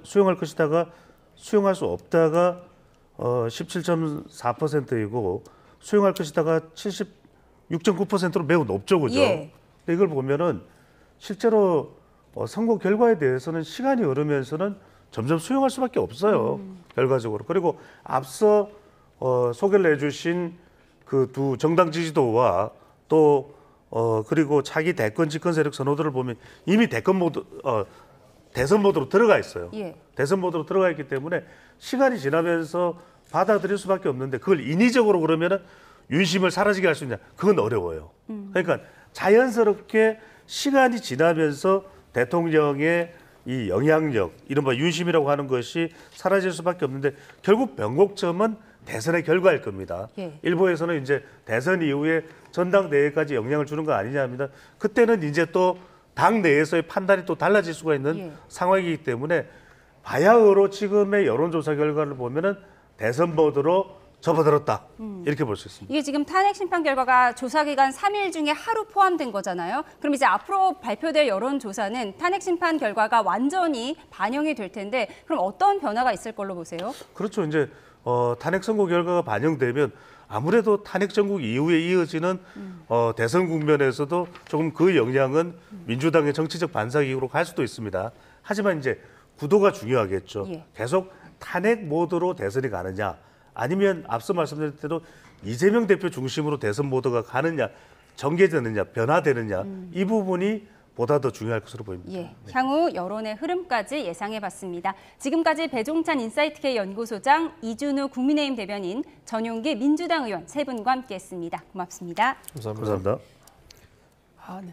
M: 수용할 것이다가 수용할 수 없다가 17.4%이고 수용할 것이다가 76.9%로 매우 높죠, 그죠? 근데 이걸 보면은 실제로 선거 결과에 대해서는 시간이 흐르면서는 점점 수용할 수밖에 없어요, 결과적으로. 그리고 앞서 소개를 해주신 그 두 정당 지지도와 또 그리고 차기 대권 집권 세력 선호도를 보면 이미 대선 모드로 들어가 있어요. 대선 모드로 들어가 있기 때문에 시간이 지나면서 받아들일 수밖에 없는데 그걸 인위적으로 그러면은 윤심을 사라지게 할 수 있냐? 그건 어려워요. 그러니까 자연스럽게 시간이 지나면서 대통령의 이 영향력, 이른바 윤심이라고 하는 것이 사라질 수밖에 없는데 결국 변곡점은 대선의 결과일 겁니다. 일부에서는 이제 대선 이후에 전당대회까지 영향을 주는 거 아니냐 합니다. 그때는 이제 또 당 내에서의 판단이 또 달라질 수가 있는 상황이기 때문에 바야흐로 지금의 여론조사 결과를 보면은 대선 모드로 접어들었다. 이렇게 볼 수 있습니다.
A: 이게 지금 탄핵 심판 결과가 조사 기간 3일 중에 하루 포함된 거잖아요. 그럼 이제 앞으로 발표될 여론조사는 탄핵 심판 결과가 완전히 반영이 될 텐데 그럼 어떤 변화가 있을 걸로 보세요?
M: 그렇죠. 이제 탄핵 선고 결과가 반영되면 아무래도 탄핵 정국 이후에 이어지는 대선 국면에서도 조금 그 영향은 민주당의 정치적 반사기로 갈 수도 있습니다. 하지만 이제 구도가 중요하겠죠. 계속 탄핵 모드로 대선이 가느냐, 아니면 앞서 말씀드린 대로 이재명 대표 중심으로 대선 모드가 가느냐, 전개되느냐, 변화되느냐, 이 부분이 보다 더 중요할 것으로 보입니다.
A: 향후 여론의 흐름까지 예상해봤습니다. 지금까지 배종찬 인사이트K 연구소장, 이준우 국민의힘 대변인, 전용기 민주당 의원 세 분과 함께했습니다. 고맙습니다.
M: 감사합니다.
L: 네.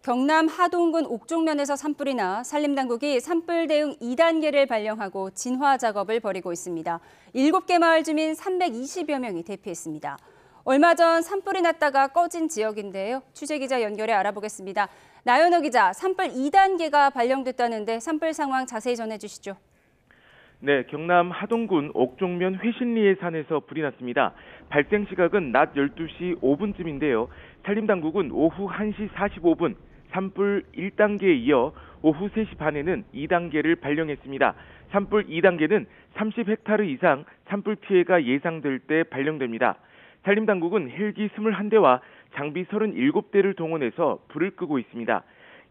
A: 경남 하동군 옥종면에서 산불이 나 산림당국이 산불 대응 2단계를 발령하고 진화 작업을 벌이고 있습니다. 7개 마을 주민 320여 명이 대피했습니다. 얼마 전 산불이 났다가 꺼진 지역인데요. 취재기자 연결해 알아보겠습니다. 나연호 기자, 산불 2단계가 발령됐다는데 산불 상황 자세히 전해주시죠.
D: 네, 경남 하동군 옥종면 회신리의 산에서 불이 났습니다. 발생 시각은 낮 12시 5분쯤인데요. 산림당국은 오후 1시 45분 산불 1단계에 이어 오후 3시 반에는 2단계를 발령했습니다. 산불 2단계는 30헥타르 이상 산불 피해가 예상될 때 발령됩니다. 산림당국은 헬기 21대와 장비 37대를 동원해서 불을 끄고 있습니다.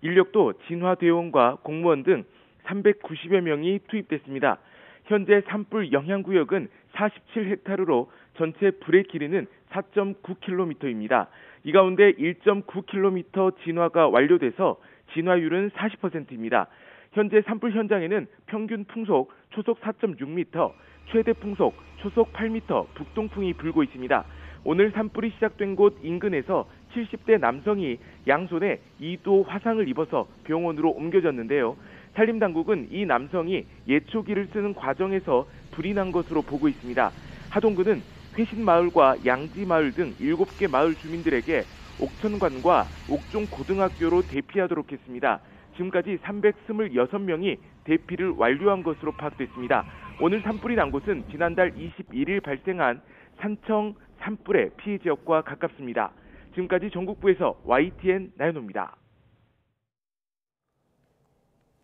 D: 인력도 진화대원과 공무원 등 390여 명이 투입됐습니다. 현재 산불 영향구역은 47헥타르로 전체 불의 길이는 4.9km입니다. 이 가운데 1.9km 진화가 완료돼서 진화율은 40%입니다. 현재 산불 현장에는 평균 풍속 초속 4.6m, 최대 풍속 초속 8m 북동풍이 불고 있습니다. 오늘 산불이 시작된 곳 인근에서 70대 남성이 양손에 2도 화상을 입어서 병원으로 옮겨졌는데요. 산림당국은 이 남성이 예초기를 쓰는 과정에서 불이 난 것으로 보고 있습니다. 하동군은 회신마을과 양지마을 등 7개 마을 주민들에게 옥천관과 옥종고등학교로 대피하도록 했습니다. 지금까지 326명이 대피를 완료한 것으로 파악됐습니다. 오늘 산불이 난 곳은 지난달 21일 발생한 산청 산불의 피해 지역과 가깝습니다. 지금까지 전국부에서 YTN 나연호입니다.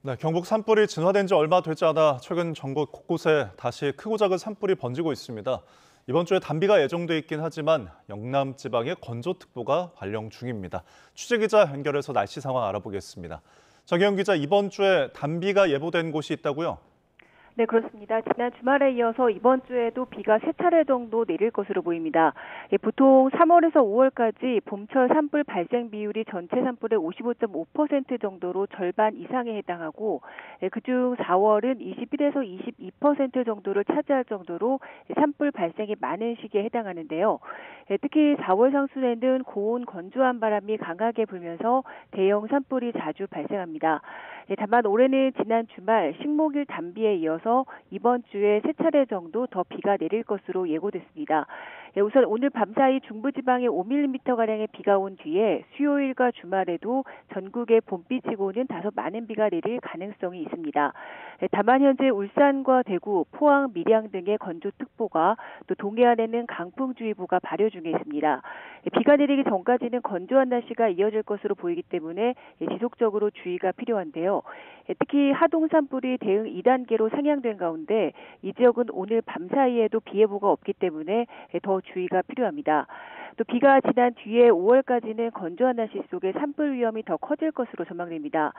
B: 네, 경북 산불이 진화된 지 얼마 되지 않아 최근 전국 곳곳에 다시 크고 작은 산불이 번지고 있습니다. 이번 주에 단비가 예정돼 있긴 하지만 영남 지방에 건조특보가 발령 중입니다. 취재기자 연결해서 날씨 상황 알아보겠습니다. 정혜영 기자, 이번 주에 단비가 예보된 곳이 있다고요?
I: 네, 그렇습니다. 지난 주말에 이어서 이번 주에도 비가 3차례 정도 내릴 것으로 보입니다. 보통 3월에서 5월까지 봄철 산불 발생 비율이 전체 산불의 55.5% 정도로 절반 이상에 해당하고 그중 4월은 21에서 22% 정도를 차지할 정도로 산불 발생이 많은 시기에 해당하는데요. 특히 4월 상순에는 고온 건조한 바람이 강하게 불면서 대형 산불이 자주 발생합니다. 다만 올해는 지난 주말 식목일 단비에 이어서 이번 주에 3차례 정도 더 비가 내릴 것으로 예고됐습니다. 우선 오늘 밤사이 중부지방에 5mm가량의 비가 온 뒤에 수요일과 주말에도 전국에 봄비치고는 다소 많은 비가 내릴 가능성이 있습니다. 다만 현재 울산과 대구, 포항, 밀양 등의 건조특보가 또 동해안에는 강풍주의보가 발효 중에 있습니다. 비가 내리기 전까지는 건조한 날씨가 이어질 것으로 보이기 때문에 지속적으로 주의가 필요한데요. 특히 하동 산불이 대응 2단계로 상향된 가운데 이 지역은 오늘 밤사이에도 비 예보가 없기 때문에 더 주의가 필요합니다. 또 비가 지난 뒤에 5월까지는 건조한 날씨 속에 산불 위험이 더 커질 것으로 전망됩니다.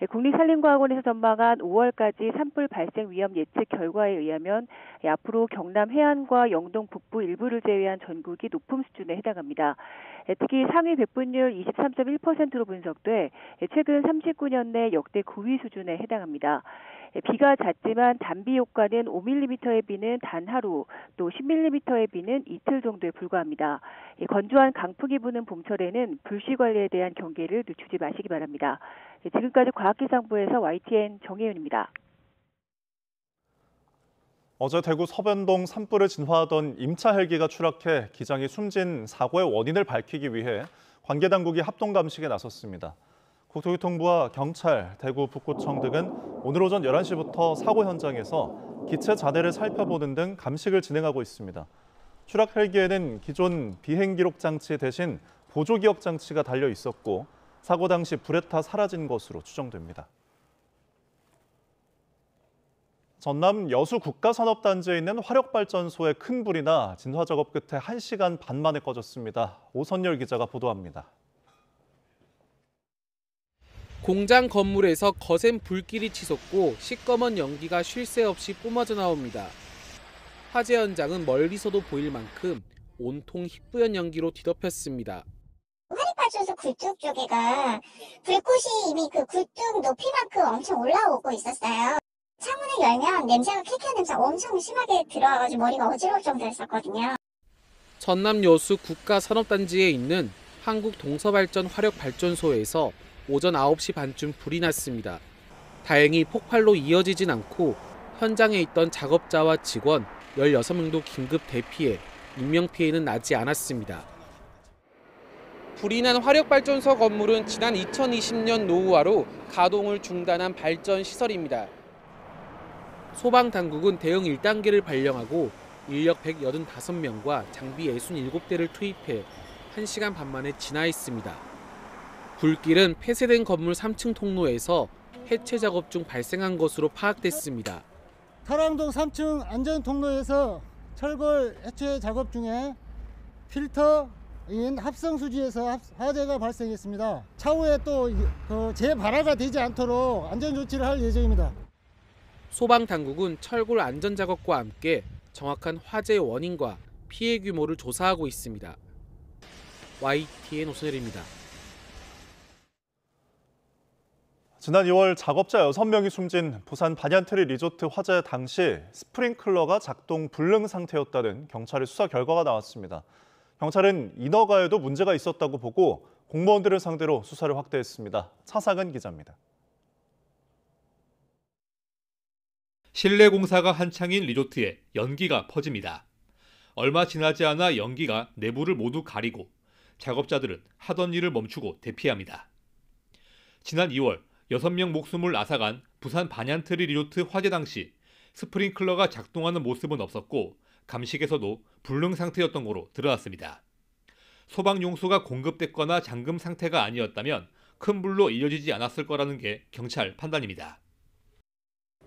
I: 국립산림과학원에서 전망한 5월까지 산불 발생 위험 예측 결과에 의하면 앞으로 경남 해안과 영동 북부 일부를 제외한 전국이 높음 수준에 해당합니다. 특히 상위 배분율 23.1%로 분석돼 최근 39년 내 역대 9위 수준에 해당합니다. 비가 잦지만 단비 효과는 5mm의 비는 단 하루, 또 10mm의 비는 이틀 정도에 불과합니다. 건조한 강풍이 부는 봄철에는 불씨 관리에 대한 경계를 늦추지 마시기 바랍니다. 지금까지 과학기상부에서 YTN 정혜윤입니다.
B: 어제 대구 서변동 산불을 진화하던 임차 헬기가 추락해 기장이 숨진 사고의 원인을 밝히기 위해 관계 당국이 합동 감식에 나섰습니다. 국토교통부와 경찰, 대구 북구청 등은 오늘 오전 11시부터 사고 현장에서 기체 잔해를 살펴보는 등 감식을 진행하고 있습니다. 추락 헬기에는 기존 비행 기록 장치 대신 보조 기억 장치가 달려 있었고 사고 당시 불에 타 사라진 것으로 추정됩니다. 전남 여수 국가산업단지에 있는 화력발전소에 큰 불이 나 진화 작업 끝에 1시간 반 만에 꺼졌습니다. 오선열 기자가 보도합니다.
W: 공장 건물에서 거센 불길이 치솟고 시꺼먼 연기가 쉴 새 없이 뿜어져 나옵니다. 화재 현장은 멀리서도 보일 만큼 온통 희뿌연 연기로 뒤덮였습니다.
X: 화력발전소 굴뚝 쪽에가 불꽃이 이미 그 굴뚝 높이만큼 엄청 올라오고 있었어요. 창문을 열면 냄새가 쾌쾌한 냄새가 엄청 심하게 들어와가지고 머리가 어지러울 정도였었거든요.
W: 전남 여수 국가산업단지에 있는 한국동서발전 화력발전소에서 오전 9시 반쯤 불이 났습니다. 다행히 폭발로 이어지진 않고 현장에 있던 작업자와 직원 16명도 긴급 대피해 인명피해는 나지 않았습니다. 불이 난 화력발전소 건물은 지난 2020년 노후화로 가동을 중단한 발전 시설입니다. 소방당국은 대응 1단계를 발령하고 인력 185명과 장비 67대를 투입해 1시간 반 만에 진화했습니다. 불길은 폐쇄된 건물 3층 통로에서 해체 작업 중 발생한 것으로 파악됐습니다.
F: 타랑동 3층 안전통로에서 철골 해체 작업 중에 필터인 합성수지에서 화재가 발생했습니다. 차후에 또 재발화가 되지 않도록 안전조치를 할 예정입니다.
W: 소방당국은 철골 안전작업과 함께 정확한 화재 원인과 피해 규모를 조사하고 있습니다. YTN 오선열입니다.
B: 지난 2월 작업자 6명이 숨진 부산 반얀트리 리조트 화재 당시 스프링클러가 작동 불능 상태였다는 경찰의 수사 결과가 나왔습니다. 경찰은 인허가에도 문제가 있었다고 보고 공무원들을 상대로 수사를 확대했습니다. 차상은 기자입니다.
G: 실내 공사가 한창인 리조트에 연기가 퍼집니다. 얼마 지나지 않아 연기가 내부를 모두 가리고 작업자들은 하던 일을 멈추고 대피합니다. 지난 2월 6명 목숨을 앗아간 부산 반얀트리 리조트 화재 당시 스프링클러가 작동하는 모습은 없었고 감식에서도 불능 상태였던 거로 드러났습니다. 소방용수가 공급됐거나 잠금 상태가 아니었다면 큰 불로 이어지지 않았을 거라는 게 경찰 판단입니다.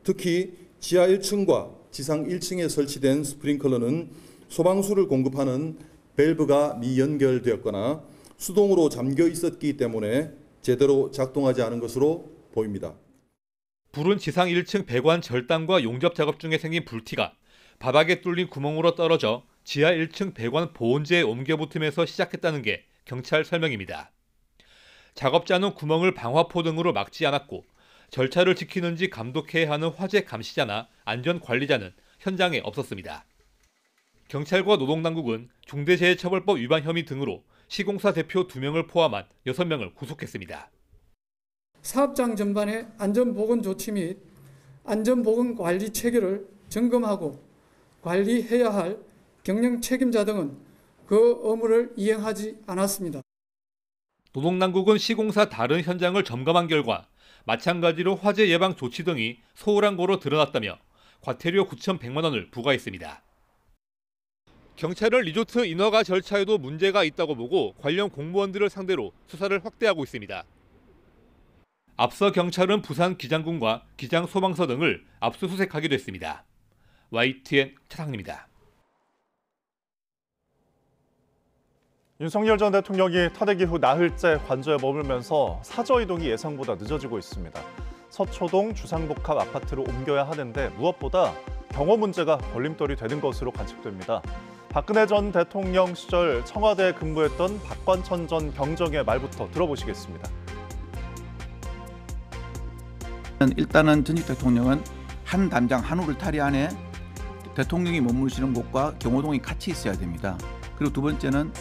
H: 특히 지하 1층과 지상 1층에 설치된 스프링클러는 소방수를 공급하는 밸브가 미연결되었거나 수동으로 잠겨 있었기 때문에 제대로 작동하지 않은 것으로 보입니다.
G: 불은 지상 1층 배관 절단과 용접 작업 중에 생긴 불티가 바닥에 뚫린 구멍으로 떨어져 지하 1층 배관 보온재에 옮겨 붙으면서 시작했다는 게 경찰 설명입니다. 작업자는 구멍을 방화포 등으로 막지 않았고 절차를 지키는지 감독해야 하는 화재 감시자나 안전관리자는 현장에 없었습니다. 경찰과 노동당국은 중대재해처벌법 위반 혐의 등으로 시공사 대표 2명을 포함한 6명을 구속했습니다.
J: 사업장 전반의 안전보건 조치 및 안전보건 관리 체계를 점검하고 관리해야 할 경영 책임자 등은 그 의무를 이행하지 않았습니다.
G: 노동당국은 시공사 다른 현장을 점검한 결과 마찬가지로 화재 예방 조치 등이 소홀한 거로 드러났다며 과태료 9,100만 원을 부과했습니다. 경찰은 리조트 인허가 절차에도 문제가 있다고 보고 관련 공무원들을 상대로 수사를 확대하고 있습니다. 앞서 경찰은 부산 기장군과 기장소방서 등을 압수수색하기도 했습니다. YTN 차상입니다.
B: 윤석열 전 대통령이 탄핵 이후 나흘째 관저에 머물면서 사저 이동이 예상보다 늦어지고 있습니다. 서초동 주상복합 아파트로 옮겨야 하는데 무엇보다 경호 문제가 걸림돌이 되는 것으로 관측됩니다. 박근혜 전 대통령 시절 청와대에 근무했던 박관천 전 경정의 말부터 들어보시겠습니다.
Y: 일단은 전직 대통령은 한 담장 한 울타리 안에 대통령이 머무르시는 곳과 경호동이 같이 있어야 됩니다. 그리고 두 번째는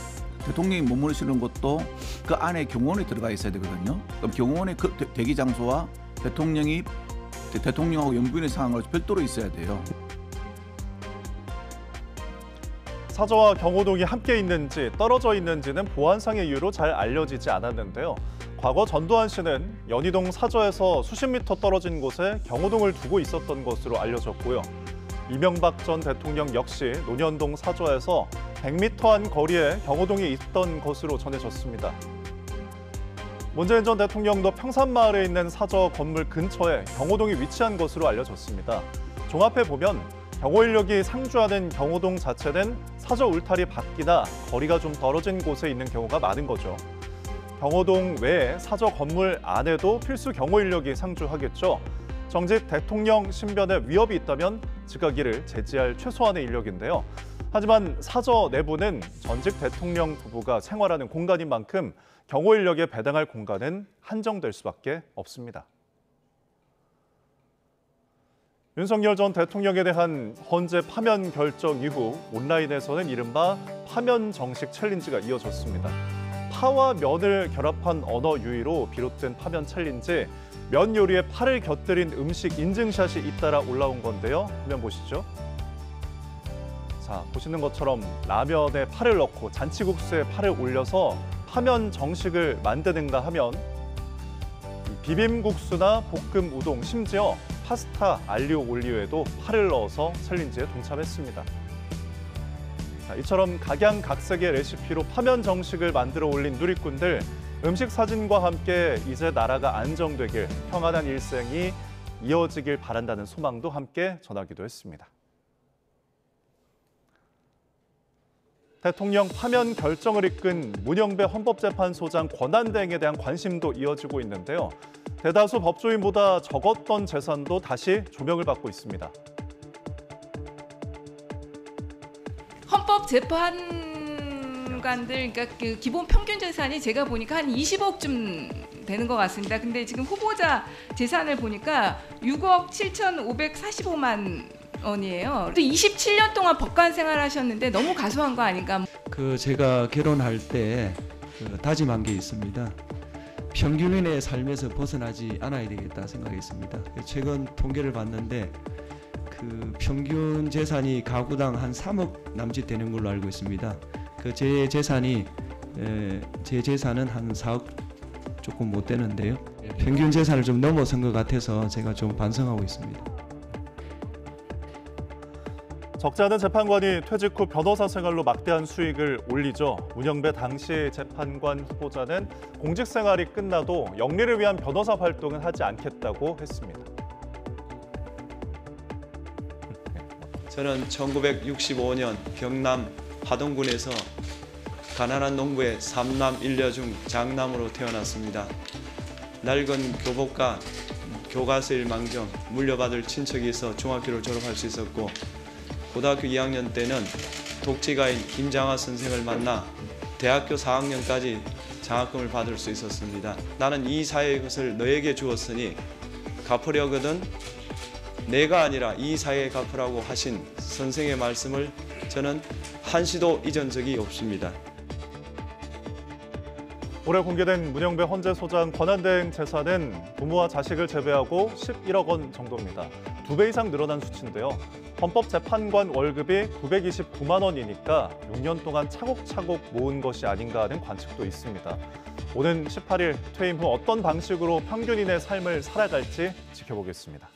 Y: 대통령이 머무르시는 곳도 그 안에 경호원이 들어가 있어야 되거든요. 그럼 경호원의 그 대기 장소와 대통령하고 영부인의 상황을 별도로 있어야 돼요.
B: 사저와 경호동이 함께 있는지 떨어져 있는지는 보안상의 이유로 잘 알려지지 않았는데요. 과거 전두환 씨는 연희동 사저에서 수십 미터 떨어진 곳에 경호동을 두고 있었던 것으로 알려졌고요. 이명박 전 대통령 역시 논현동 사저에서 100m 안 거리에 경호동이 있던 것으로 전해졌습니다. 문재인 전 대통령도 평산마을에 있는 사저 건물 근처에 경호동이 위치한 것으로 알려졌습니다. 종합해보면 경호 인력이 상주하는 경호동 자체는 사저 울타리 밖이나 거리가 좀 떨어진 곳에 있는 경우가 많은 거죠. 경호동 외에 사저 건물 안에도 필수 경호 인력이 상주하겠죠. 정직 대통령 신변에 위협이 있다면 즉각이를 제지할 최소한의 인력인데요. 하지만 사저 내부는 전직 대통령 부부가 생활하는 공간인 만큼 경호 인력에 배당할 공간은 한정될 수밖에 없습니다. 윤석열 전 대통령에 대한 헌재 파면 결정 이후 온라인에서는 이른바 파면 정식 챌린지가 이어졌습니다. 파와 면을 결합한 언어 유희로 비롯된 파면 챌린지, 면 요리에 파를 곁들인 음식 인증샷이 잇따라 올라온 건데요. 화면 보시죠. 자, 보시는 것처럼 라면에 파를 넣고 잔치국수에 파를 올려서 파면 정식을 만드는가 하면 비빔국수나 볶음 우동, 심지어 파스타, 알리오 올리오에도 파를 넣어서 챌린지에 동참했습니다. 자, 이처럼 각양각색의 레시피로 파면 정식을 만들어 올린 누리꾼들, 음식 사진과 함께 이제 나라가 안정되길, 평안한 일생이 이어지길 바란다는 소망도 함께 전하기도 했습니다. 대통령 파면 결정을 이끈 문영배 헌법재판소장 권한대행에 대한 관심도 이어지고 있는데요. 대다수 법조인보다 적었던 재산도 다시 조명을 받고 있습니다.
N: 헌법재판관들, 그러니까 그 기본 평균 재산이 제가 보니까 한 20억쯤 되는 것 같습니다. 근데 지금 후보자 재산을 보니까 6억 7,545만 원이에요. 또 27년 동안 법관 생활하셨는데 너무 가소한 거 아닌가?
O: 제가 결혼할 때 다짐한 게 있습니다. 평균인의 삶에서 벗어나지 않아야 되겠다 생각했습니다. 최근 통계를 봤는데 평균 재산이 가구당 한 3억 남짓 되는 걸로 알고 있습니다. 제 재산은 한 4억 조금 못 되는데요. 평균 재산을 좀 넘어선 것 같아서 제가 좀 반성하고 있습니다.
B: 적지 않은 재판관이 퇴직 후 변호사 생활로 막대한 수익을 올리죠. 문영배 당시 재판관 후보자는 공직 생활이 끝나도 영리를 위한 변호사 활동은 하지 않겠다고 했습니다.
P: 저는 1965년 경남 하동군에서 가난한 농부의 3남 1녀 중 장남으로 태어났습니다. 낡은 교복과 교과서일망정 물려받을 친척이 있어 중학교를 졸업할 수 있었고, 고등학교 2학년 때는 독지가인 김장하 선생을 만나 대학교 4학년까지 장학금을 받을 수 있었습니다. 나는 이 사회의 것을 너에게 주었으니 갚으려거든 내가 아니라 이 사회에 갚으라고 하신 선생의 말씀을 저는 한시도 잊은 적이 없습니다.
B: 올해 공개된 문영배 헌재소장 권한대행 재산은 부모와 자식을 제외하고 11억 원 정도입니다. 2배 이상 늘어난 수치인데요. 헌법재판관 월급이 929만 원이니까 6년 동안 차곡차곡 모은 것이 아닌가 하는 관측도 있습니다. 오는 18일 퇴임 후 어떤 방식으로 평균인의 삶을 살아갈지 지켜보겠습니다.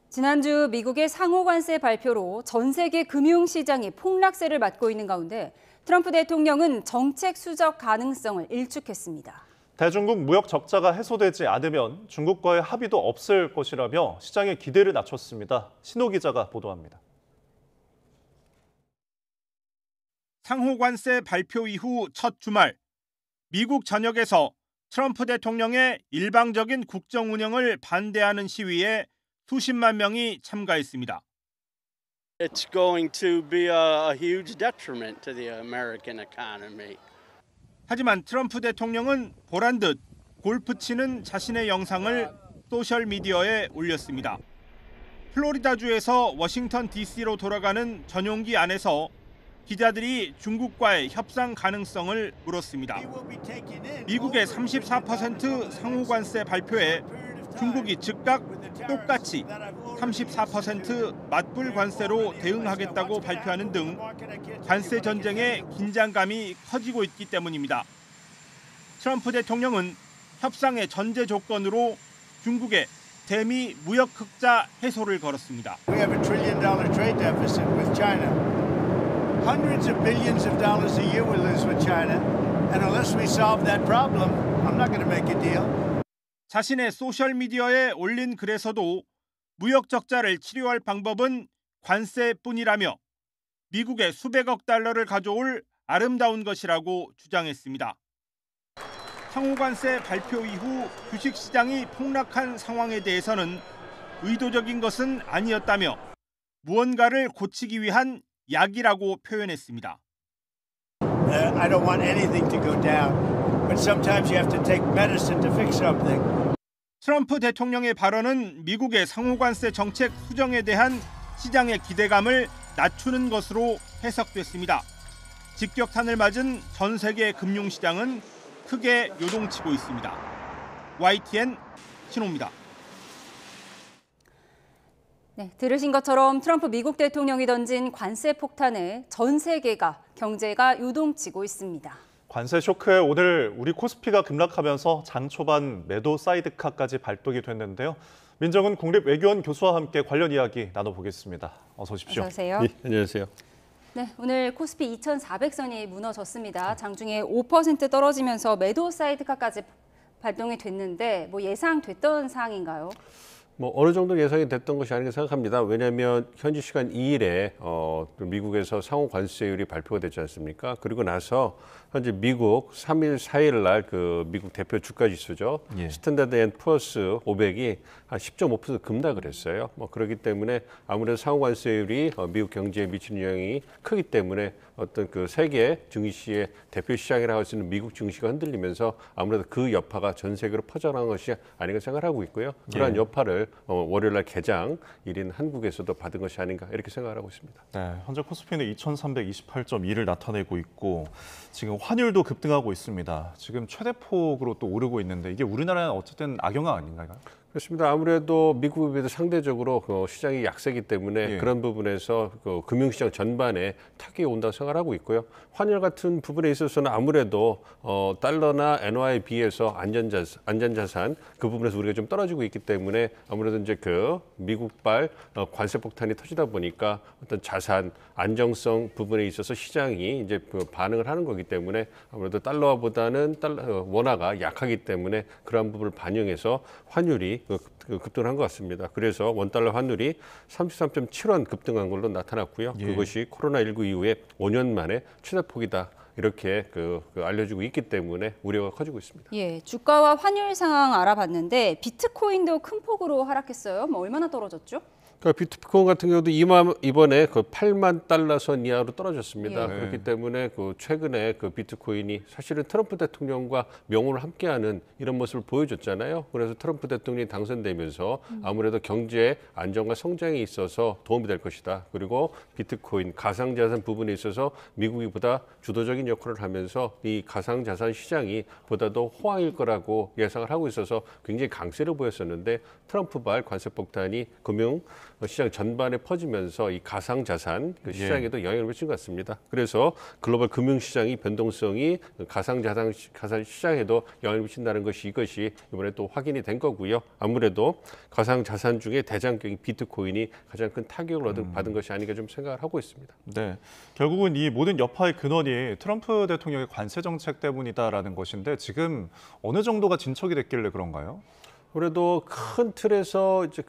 A: 지난주 미국의 상호관세 발표로 전 세계 금융시장이 폭락세를 맞고 있는 가운데 트럼프 대통령은 정책 수정 가능성을 일축했습니다.
B: 대중국 무역 적자가 해소되지 않으면 중국과의 합의도 없을 것이라며 시장의 기대를 낮췄습니다. 신호 기자가 보도합니다.
Q: 상호관세 발표 이후 첫 주말, 미국 전역에서 트럼프 대통령의 일방적인 국정 운영을 반대하는 시위에 수십만 명이 참가했습니다.
R: It's going to be a huge detriment to the American economy.
Q: 하지만 트럼프 대통령은 보란 듯 골프 치는 자신의 영상을 소셜 미디어에 올렸습니다. 플로리다주에서 워싱턴 DC로 돌아가는 전용기 안에서 기자들이 중국과의 협상 가능성을 물었습니다. 미국의 34% 상호관세 발표에 중국이 즉각 똑같이 34% 맞불 관세로 대응하겠다고 발표하는 등 관세 전쟁의 긴장감이 커지고 있기 때문입니다. 트럼프 대통령은 협상의 전제 조건으로 중국의 대미 무역 흑자 해소를 걸었습니다.
Z: We have $1 trillion trade deficit with China. Hundreds of billions of dollars a year we lose with China. And unless we solve that problem, I'm not going to make a deal.
Q: 자신의 소셜미디어에 올린 글에서도 무역 적자를 치료할 방법은 관세뿐이라며 미국의 수백억 달러를 가져올 아름다운 것이라고 주장했습니다. 상호관세 발표 이후 주식시장이 폭락한 상황에 대해서는 의도적인 것은 아니었다며 무언가를 고치기 위한 약이라고 표현했습니다.
Z: I don't want anything to go down, but sometimes you have to take medicine to fix something.
Q: 트럼프 대통령의 발언은 미국의 상호관세 정책 수정에 대한 시장의 기대감을 낮추는 것으로 해석됐습니다. 직격탄을 맞은 전 세계 금융시장은 크게 요동치고 있습니다. YTN 신호입니다.
A: 네, 들으신 것처럼 트럼프 미국 대통령이 던진 관세 폭탄에 전 세계가 경제가 요동치고 있습니다.
B: 관세 쇼크에 오늘 우리 코스피가 급락하면서 장 초반 매도 사이드카까지 발동이 됐는데요. 민정은 국립외교원 교수와 함께 관련 이야기 나눠보겠습니다. 어서 오십시오.
A: 어서 오세요.
C: 네, 안녕하세요.
A: 네, 오늘 코스피 2,400선이 무너졌습니다. 장중에 5% 떨어지면서 매도 사이드카까지 발동이 됐는데 예상됐던 사항인가요?
C: 어느 정도 예상이 됐던 것이 아닌가 생각합니다. 왜냐하면 현지 시간 2일에 미국에서 상호 관세율이 발표가 됐지 않습니까? 그리고 나서 현재 미국 3일, 4일 날 그 미국 대표 주가 지수죠. 스탠다드 앤 푸어스 500이 한 10.5% 급락을 했어요. 그렇기 때문에 아무래도 상호 관세율이 미국 경제에 미치는 영향이 크기 때문에 어떤 그 세계 증시의 대표 시장이라고 할 수 있는 미국 증시가 흔들리면서 아무래도 그 여파가 전 세계로 퍼져나간 것이 아닌가 생각하고 있고요. 그러한 여파를 월요일 날 개장 일인 한국에서도 받은 것이 아닌가 이렇게 생각하고 있습니다.
B: 네, 현재 코스피는 2,328.2를 나타내고 있고 지금 환율도 급등하고 있습니다. 지금 최대폭으로 또 오르고 있는데 이게 우리나라는 어쨌든 악영향 아닌가요?
C: 그렇습니다. 아무래도 미국에 비해서 상대적으로 시장이 약세기 때문에 그런 부분에서 금융시장 전반에 타격이 온다고 생각하고 있고요. 환율 같은 부분에 있어서는 아무래도 달러나 엔화에 비해서 안전자산 그 부분에서 우리가 좀 떨어지고 있기 때문에 아무래도 이제 그 미국발 관세 폭탄이 터지다 보니까 어떤 자산 안정성 부분에 있어서 시장이 이제 반응을 하는 거기 때문에 아무래도 달러보다는 원화가 약하기 때문에 그러한 부분을 반영해서 환율이 급등한 것 같습니다. 그래서 원달러 환율이 33.7원 급등한 걸로 나타났고요. 그것이 코로나19 이후에 5년 만에 최대폭이다. 이렇게 알려지고 있기 때문에 우려가 커지고 있습니다.
A: 예, 주가와 환율 상황 알아봤는데 비트코인도 큰 폭으로 하락했어요. 얼마나 떨어졌죠?
C: 비트코인 같은 경우도 이번에 8만 달러 선 이하로 떨어졌습니다. 그렇기 때문에 최근에 비트코인이 사실은 트럼프 대통령과 명호를 함께하는 이런 모습을 보여줬잖아요. 그래서 트럼프 대통령이 당선되면서 아무래도 경제 안정과 성장에 있어서 도움이 될 것이다. 그리고 비트코인 가상자산 부분에 있어서 미국이 보다 주도적인 역할을 하면서 이 가상자산 시장이 보다도 호황일 거라고 예상을 하고 있어서 굉장히 강세를 보였었는데 트럼프발 관세 폭탄이 금융 시장 전반에 퍼지면서 이 가상자산 시장에도 영향을 미친 것 같습니다. 그래서 글로벌 금융시장이 변동성이 가상자산 시장에도 영향을 미친다는 것이 이것이 이번에 또 확인이 된 거고요. 아무래도 가상자산 중에 대장격인 비트코인이 가장 큰 타격을 받은 것이 아닌가 좀 생각을 하고 있습니다.
B: 네, 결국은 이 모든 여파의 근원이 트럼프 대통령의 관세 정책 때문이다라는 것인데 지금 어느 정도가 진척이 됐길래 그런가요?
C: 그래도 큰 틀에서 이제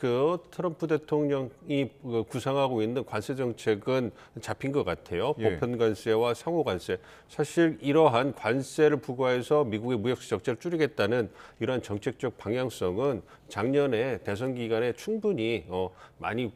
C: 트럼프 대통령이 구상하고 있는 관세 정책은 잡힌 것 같아요. 보편 관세와 상호 관세. 사실 이러한 관세를 부과해서 미국의 무역수 적자를 줄이겠다는 이러한 정책적 방향성은 작년에 대선 기간에 충분히 많이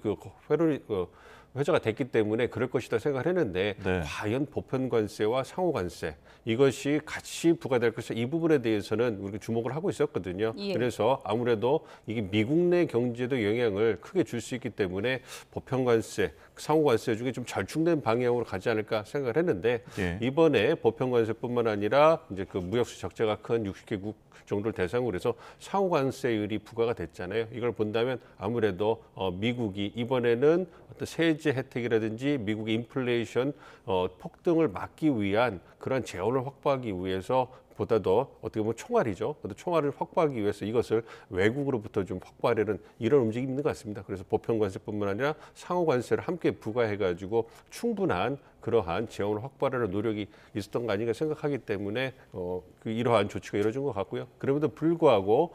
C: 회자가 됐기 때문에 그럴 것이다 생각을 했는데 과연 보편 관세와 상호 관세 이것이 같이 부과될 것이다. 이 부분에 대해서는 우리가 주목을 하고 있었거든요. 그래서 아무래도 이게 미국 내 경제에도 영향을 크게 줄 수 있기 때문에 보편 관세, 상호 관세 중에 좀 절충된 방향으로 가지 않을까 생각을 했는데 이번에 보편 관세뿐만 아니라 이제 무역수 적자가 큰 60개국 정도를 대상으로 해서 상호 관세율이 부과가 됐잖아요. 이걸 본다면 아무래도 미국이 이번에는 어떤 세제 혜택이라든지 미국의 인플레이션 폭등을 막기 위한 그런 재원을 확보하기 위해서 보다도 어떻게 보면 총알이죠. 총알을 확보하기 위해서 이것을 외국으로부터 좀 확보하려는 이런 움직임이 있는 것 같습니다. 그래서 보편 관세뿐만 아니라 상호 관세를 함께 부과해가지고 충분한 그러한 재원을 확보하려는 노력이 있었던 거 아닌가 생각하기 때문에 이러한 조치가 이루어진 것 같고요. 그럼에도 불구하고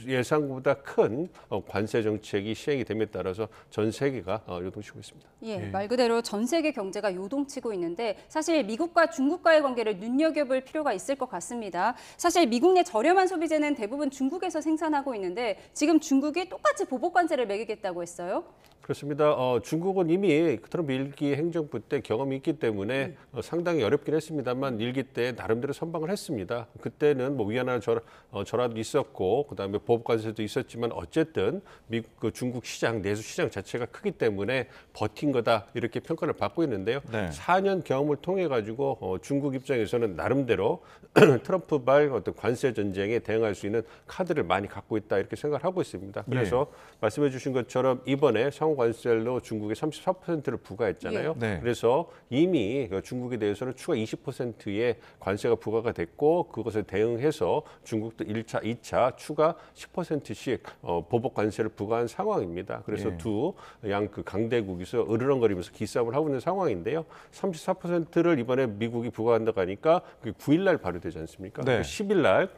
C: 예상보다 큰 관세 정책이 시행이 됨에 따라서 전 세계가 요동치고 있습니다.
A: 예, 말 그대로 전 세계 경제가 요동치고 있는데 사실 미국과 중국과의 관계를 눈여겨볼 필요가 있을 것 같습니다. 사실 미국 내 저렴한 소비재는 대부분 중국에서 생산하고 있는데 지금 중국이 똑같이 보복 관세를 매기겠다고 했어요.
C: 그렇습니다. 중국은 이미 트럼프 1기 행정부 때 경험이 있기 때문에 상당히 어렵긴 했습니다만 1기 때 나름대로 선방을 했습니다. 그때는 뭐 위안화 절하도 있었고 그다음에 보복관세도 있었지만 어쨌든 미국 중국 시장 내수 시장 자체가 크기 때문에 버틴 거다 이렇게 평가를 받고 있는데요.
B: 네.
C: 4년 경험을 통해 가지고 중국 입장에서는 나름대로 트럼프발 어떤 관세 전쟁에 대응할 수 있는 카드를 많이 갖고 있다 이렇게 생각을 하고 있습니다. 그래서 말씀해 주신 것처럼 이번에 상호 관세로 중국에 34%를 부과했잖아요.
B: 네.
C: 그래서 이미 중국에 대해서는 추가 20%의 관세가 부과가 됐고 그것에 대응해서 중국도 1차, 2차 추가 10%씩 보복 관세를 부과한 상황입니다. 그래서 두 양 그 강대국에서 으르렁거리면서 기싸움을 하고 있는 상황인데요. 34%를 이번에 미국이 부과한다고 하니까 그게 9일 날 발효되지 않습니까?
B: 네.
C: 10일 날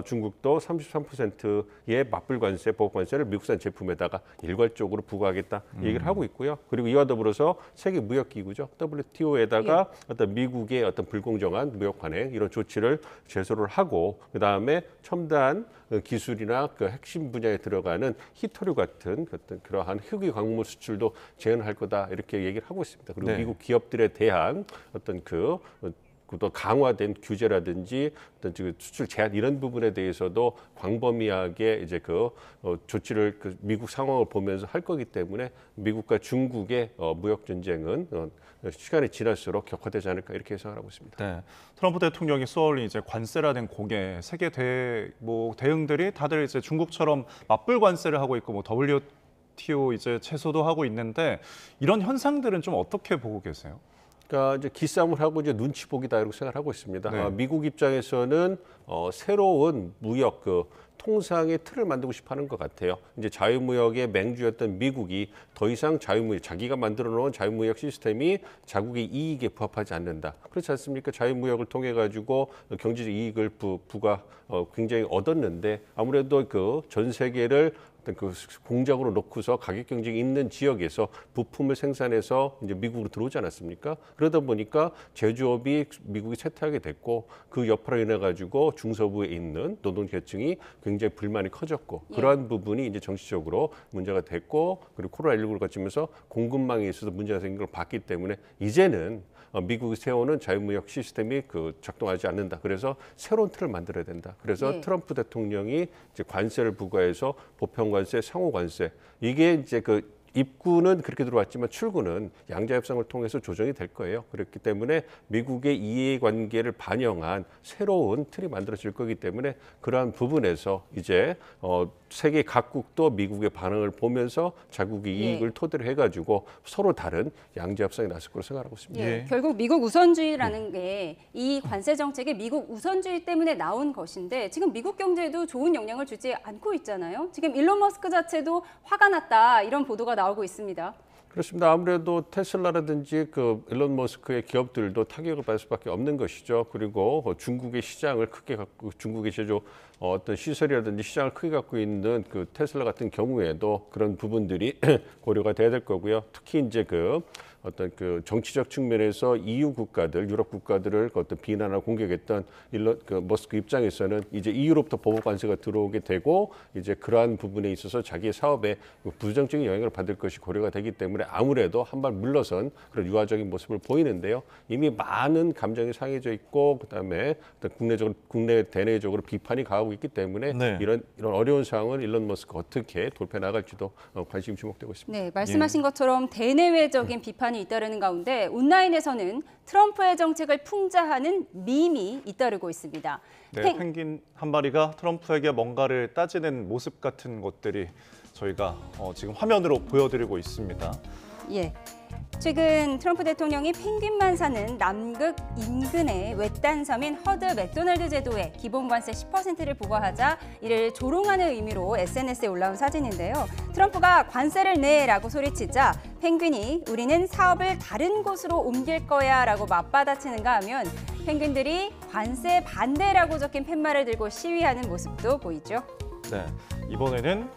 C: 중국도 33%의 맞불 관세, 보복 관세를 미국산 제품에다가 일괄적으로 부과하겠다 얘기를 하고 있고요. 그리고 이와 더불어서 세계 무역 기구죠. WTO에다가 어떤 미국의 어떤 불공정한 무역 관행 이런 조치를 제소를 하고 그다음에 첨단 기술이나 그 핵심 분야에 들어가는 히토류 같은 어떤 그러한 희귀 광물 수출도 제한할 거다 이렇게 얘기를 하고 있습니다. 그리고 미국 기업들에 대한 어떤 또 강화된 규제라든지 어떤 수출 제한 이런 부분에 대해서도 광범위하게 이제 조치를 미국 상황을 보면서 할 거기 때문에 미국과 중국의 무역 전쟁은 시간이 지날수록 격화되지 않을까 이렇게 예상을 하고 있습니다.
B: 네, 트럼프 대통령이 쏘아올린 이제 관세라는 공에 세계 대응들이 다들 이제 중국처럼 맞불 관세를 하고 있고 뭐 WTO 이제 채소도 하고 있는데 이런 현상들은 좀 어떻게 보고 계세요?
C: 그러니까 이제 기싸움을 하고 이제 눈치 보기다 이렇게 생각하고 있습니다.
B: 네.
C: 미국 입장에서는 새로운 무역 통상의 틀을 만들고 싶어하는 것 같아요. 이제 자유무역의 맹주였던 미국이 더 이상 자기가 만들어놓은 자유무역 시스템이 자국의 이익에 부합하지 않는다. 그렇지 않습니까? 자유무역을 통해 가지고 경제적 이익을 굉장히 얻었는데 아무래도 전 세계를 어떤 공장으로 놓고서 가격 경쟁이 있는 지역에서 부품을 생산해서 이제 미국으로 들어오지 않았습니까? 그러다 보니까 제조업이 미국이 쇠퇴하게 됐고 그 여파로 인해 가지고 중서부에 있는 노동계층이 굉장히 불만이 커졌고 그러한 부분이 이제 정치적으로 문제가 됐고 그리고 코로나19를 거치면서 공급망에 있어서 문제가 생긴 걸 봤기 때문에 이제는 미국이 세우는 자유무역 시스템이 작동하지 않는다. 그래서 새로운 틀을 만들어야 된다. 그래서 트럼프 대통령이 이제 관세를 부과해서 보편관세, 상호관세 이게 이제 입구는 그렇게 들어왔지만 출구는 양자 협상을 통해서 조정이 될 거예요. 그렇기 때문에 미국의 이해관계를 반영한 새로운 틀이 만들어질 거기 때문에 그러한 부분에서 이제 세계 각국도 미국의 반응을 보면서 자국의 이익을 토대로 해가지고 서로 다른 양자 협상에 나설 거로 생각하고 있습니다.
A: 결국 미국 우선주의라는 게 이 관세 정책이 미국 우선주의 때문에 나온 것인데 지금 미국 경제에도 좋은 영향을 주지 않고 있잖아요. 지금 일론 머스크 자체도 화가 났다 이런 보도가 나오고 있습니다. 그렇습니다.
C: 아무래도 테슬라라든지 일론 머스크의 기업들도 타격을 받을 수밖에 없는 것이죠. 그리고 중국의 시장을 크게 갖고 중국의 제조 어떤 시설이라든지 시장을 크게 갖고 있는 테슬라 같은 경우에도 그런 부분들이 고려가 돼야 될 거고요. 특히 이제 어떤 정치적 측면에서 EU 국가들, 유럽 국가들을 어떤 비난하고 공격했던 머스크 입장에서는 이제 EU로부터 보복 관세가 들어오게 되고 이제 그러한 부분에 있어서 자기의 사업에 부정적인 영향을 받을 것이 고려가 되기 때문에 아무래도 한 발 물러선 그런 유화적인 모습을 보이는데요. 이미 많은 감정이 상해져 있고 그다음에 국내 대내적으로 비판이 가하고 있기 때문에 이런 어려운 상황을 일론 머스크가 어떻게 돌파 나갈지도 관심이 주목되고 있습니다.
A: 네, 말씀하신 것처럼 대내외적인 비판이 잇따르는 가운데 온라인에서는 트럼프의 정책을 풍자하는 밈이 잇따르고 있습니다.
B: 네, 펭귄 한 마리가 트럼프에게 뭔가를 따지는 모습 같은 것들이 저희가 지금 화면으로 보여드리고 있습니다.
A: 예. 최근 트럼프 대통령이 펭귄만 사는 남극 인근의 외딴 섬인 허드 맥도날드 제도에 기본 관세 10%를 부과하자 이를 조롱하는 의미로 SNS에 올라온 사진인데요. 트럼프가 관세를 내라고 소리치자 펭귄이 우리는 사업을 다른 곳으로 옮길 거야 라고 맞받아치는가 하면 펭귄들이 관세 반대라고 적힌 팻말을 들고 시위하는 모습도 보이죠.
B: 네, 이번에는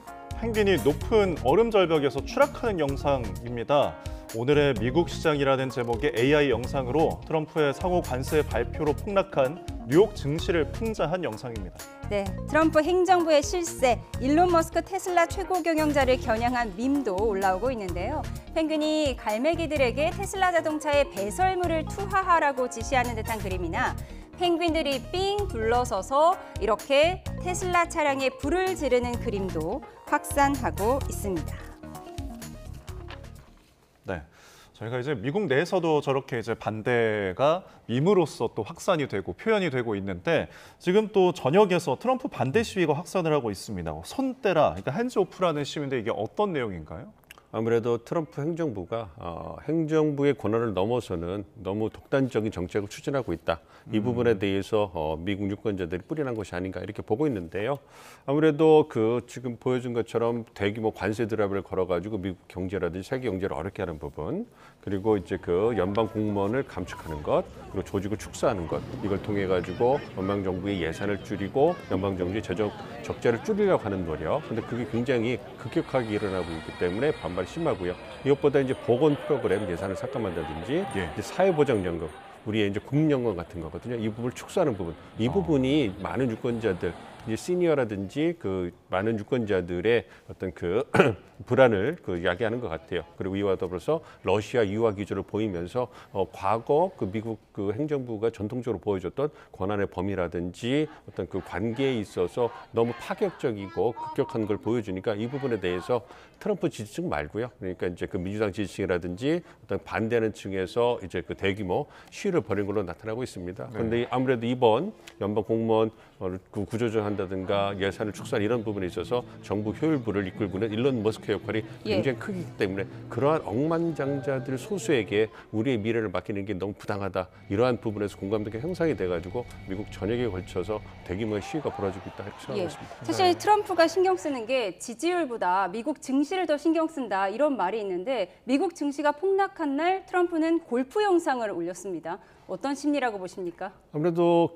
B: 펭귄이 높은 얼음 절벽에서 추락하는 영상입니다. 오늘의 미국 시장이라는 제목의 AI 영상으로 트럼프의 상호 관세 발표로 폭락한 뉴욕 증시를 풍자한 영상입니다.
A: 네, 트럼프 행정부의 실세, 일론 머스크 테슬라 최고 경영자를 겨냥한 밈도 올라오고 있는데요. 펭귄이 갈매기들에게 테슬라 자동차에 배설물을 투하하라고 지시하는 듯한 그림이나 펭귄들이 삥 둘러서서 이렇게 테슬라 차량에 불을 지르는 그림도 확산하고 있습니다.
B: 네, 저희가 이제 미국 내에서도 저렇게 이제 반대가 밈으로서 또 확산이 되고 표현이 되고 있는데 지금 또 전역에서 트럼프 반대 시위가 확산을 하고 있습니다. 손 떼라, 그러니까 핸즈 오프라는 시위인데 이게 어떤 내용인가요?
C: 아무래도 트럼프 행정부가 행정부의 권한을 넘어서는 너무 독단적인 정책을 추진하고 있다. 이 부분에 대해서 미국 유권자들이 뿌리난 것이 아닌가 이렇게 보고 있는데요. 아무래도 그 지금 보여준 것처럼 대규모 관세 드랍을 걸어가지고 미국 경제라든지 세계 경제를 어렵게 하는 부분, 그리고 이제 그 연방 공무원을 감축하는 것, 그리고 조직을 축소하는 것, 이걸 통해 가지고 연방 정부의 예산을 줄이고 연방 정부의 재정 적자를 줄이려고 하는 노력. 근데 그게 굉장히 급격하게 일어나고 있기 때문에 반발이 심하고요. 이것보다 이제 보건 프로그램 예산을 삭감한다든지 이제 사회보장연금, 우리의 이제 국민연금 같은 거거든요. 이 부분을 축소하는 부분, 이 부분이 많은 유권자들, 이제 시니어라든지 그 많은 유권자들의 어떤 그 불안을 야기하는 것 같아요. 그리고 이와 더불어서 러시아 유화 기조를 보이면서 과거 그 미국 그 행정부가 전통적으로 보여줬던 권한의 범위라든지 어떤 그 관계에 있어서 너무 파격적이고 급격한 걸 보여주니까 이 부분에 대해서 트럼프 지지층 말고요. 그러니까 이제 그 민주당 지지층이라든지 어떤 반대하는 층에서 이제 그 대규모 시위를 벌인 걸로 나타나고 있습니다. 그런데 아무래도 이번 연방 공무원 그 구조조정한다든가 예산을 축소한 이런 부분에 있어서 정부 효율부를 이끌고는 일론 머스크 역할이 굉장히 크기 때문에 그러한 억만장자들 소수에게 우리의 미래를 맡기는 게 너무 부당하다. 이러한 부분에서 공감대가 형성이 돼가지고 미국 전역에 걸쳐서 대규모의 시위가 벌어지고 있다 이렇게 생각하고 있습니다.
A: 사실 트럼프가 신경 쓰는 게 지지율보다 미국 증시를 더 신경 쓴다 이런 말이 있는데 미국 증시가 폭락한 날 트럼프는 골프 영상을 올렸습니다. 어떤 심리라고 보십니까?
C: 아무래도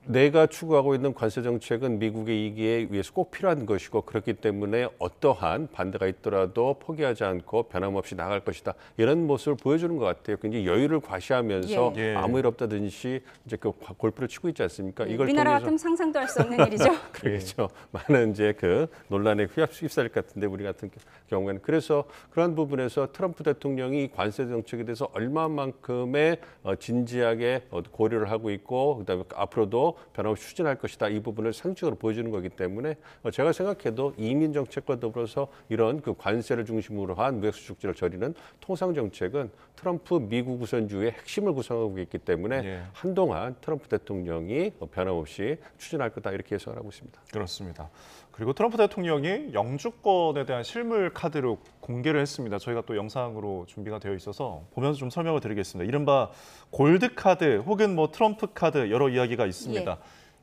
C: 내가 추구하고 있는 관세 정책은 미국의 이익에 위해서 꼭 필요한 것이고 그렇기 때문에 어떠한 반대가 있더라도 포기하지 않고 변함없이 나갈 것이다. 이런 모습을 보여주는 것 같아요. 굉장히 여유를 과시하면서 아무 일 없다든지 이제 그 골프를 치고 있지 않습니까? 이걸
A: 우리나라
C: 통해서
A: 같으면 상상도 할 수 없는 일이죠.
C: 그렇죠. 많은 이제 그 논란에 휩싸일 것 같은데 우리 같은 경우에는 그래서 그런 부분에서 트럼프 대통령이 관세 정책에 대해서 얼마만큼의 진지하게 고려를 하고 있고 그다음에 앞으로도 변함없이 추진할 것이다. 이 부분을 상징으로 보여주는 거기 때문에 제가 생각해도 이민 정책과 더불어서 이런 그 관세를 중심으로 한 무역 수출을 저리는 통상 정책은 트럼프 미국 우선주의 핵심을 구성하고 있기 때문에 한동안 트럼프 대통령이 변함없이 추진할 거다 이렇게 예상을 하고 있습니다.
B: 그렇습니다. 그리고 트럼프 대통령이 영주권에 대한 실물 카드로 공개를 했습니다. 저희가 또 영상으로 준비가 되어 있어서 보면서 좀 설명을 드리겠습니다. 이른바 골드 카드 혹은 뭐 트럼프 카드 여러 이야기가 있습니다.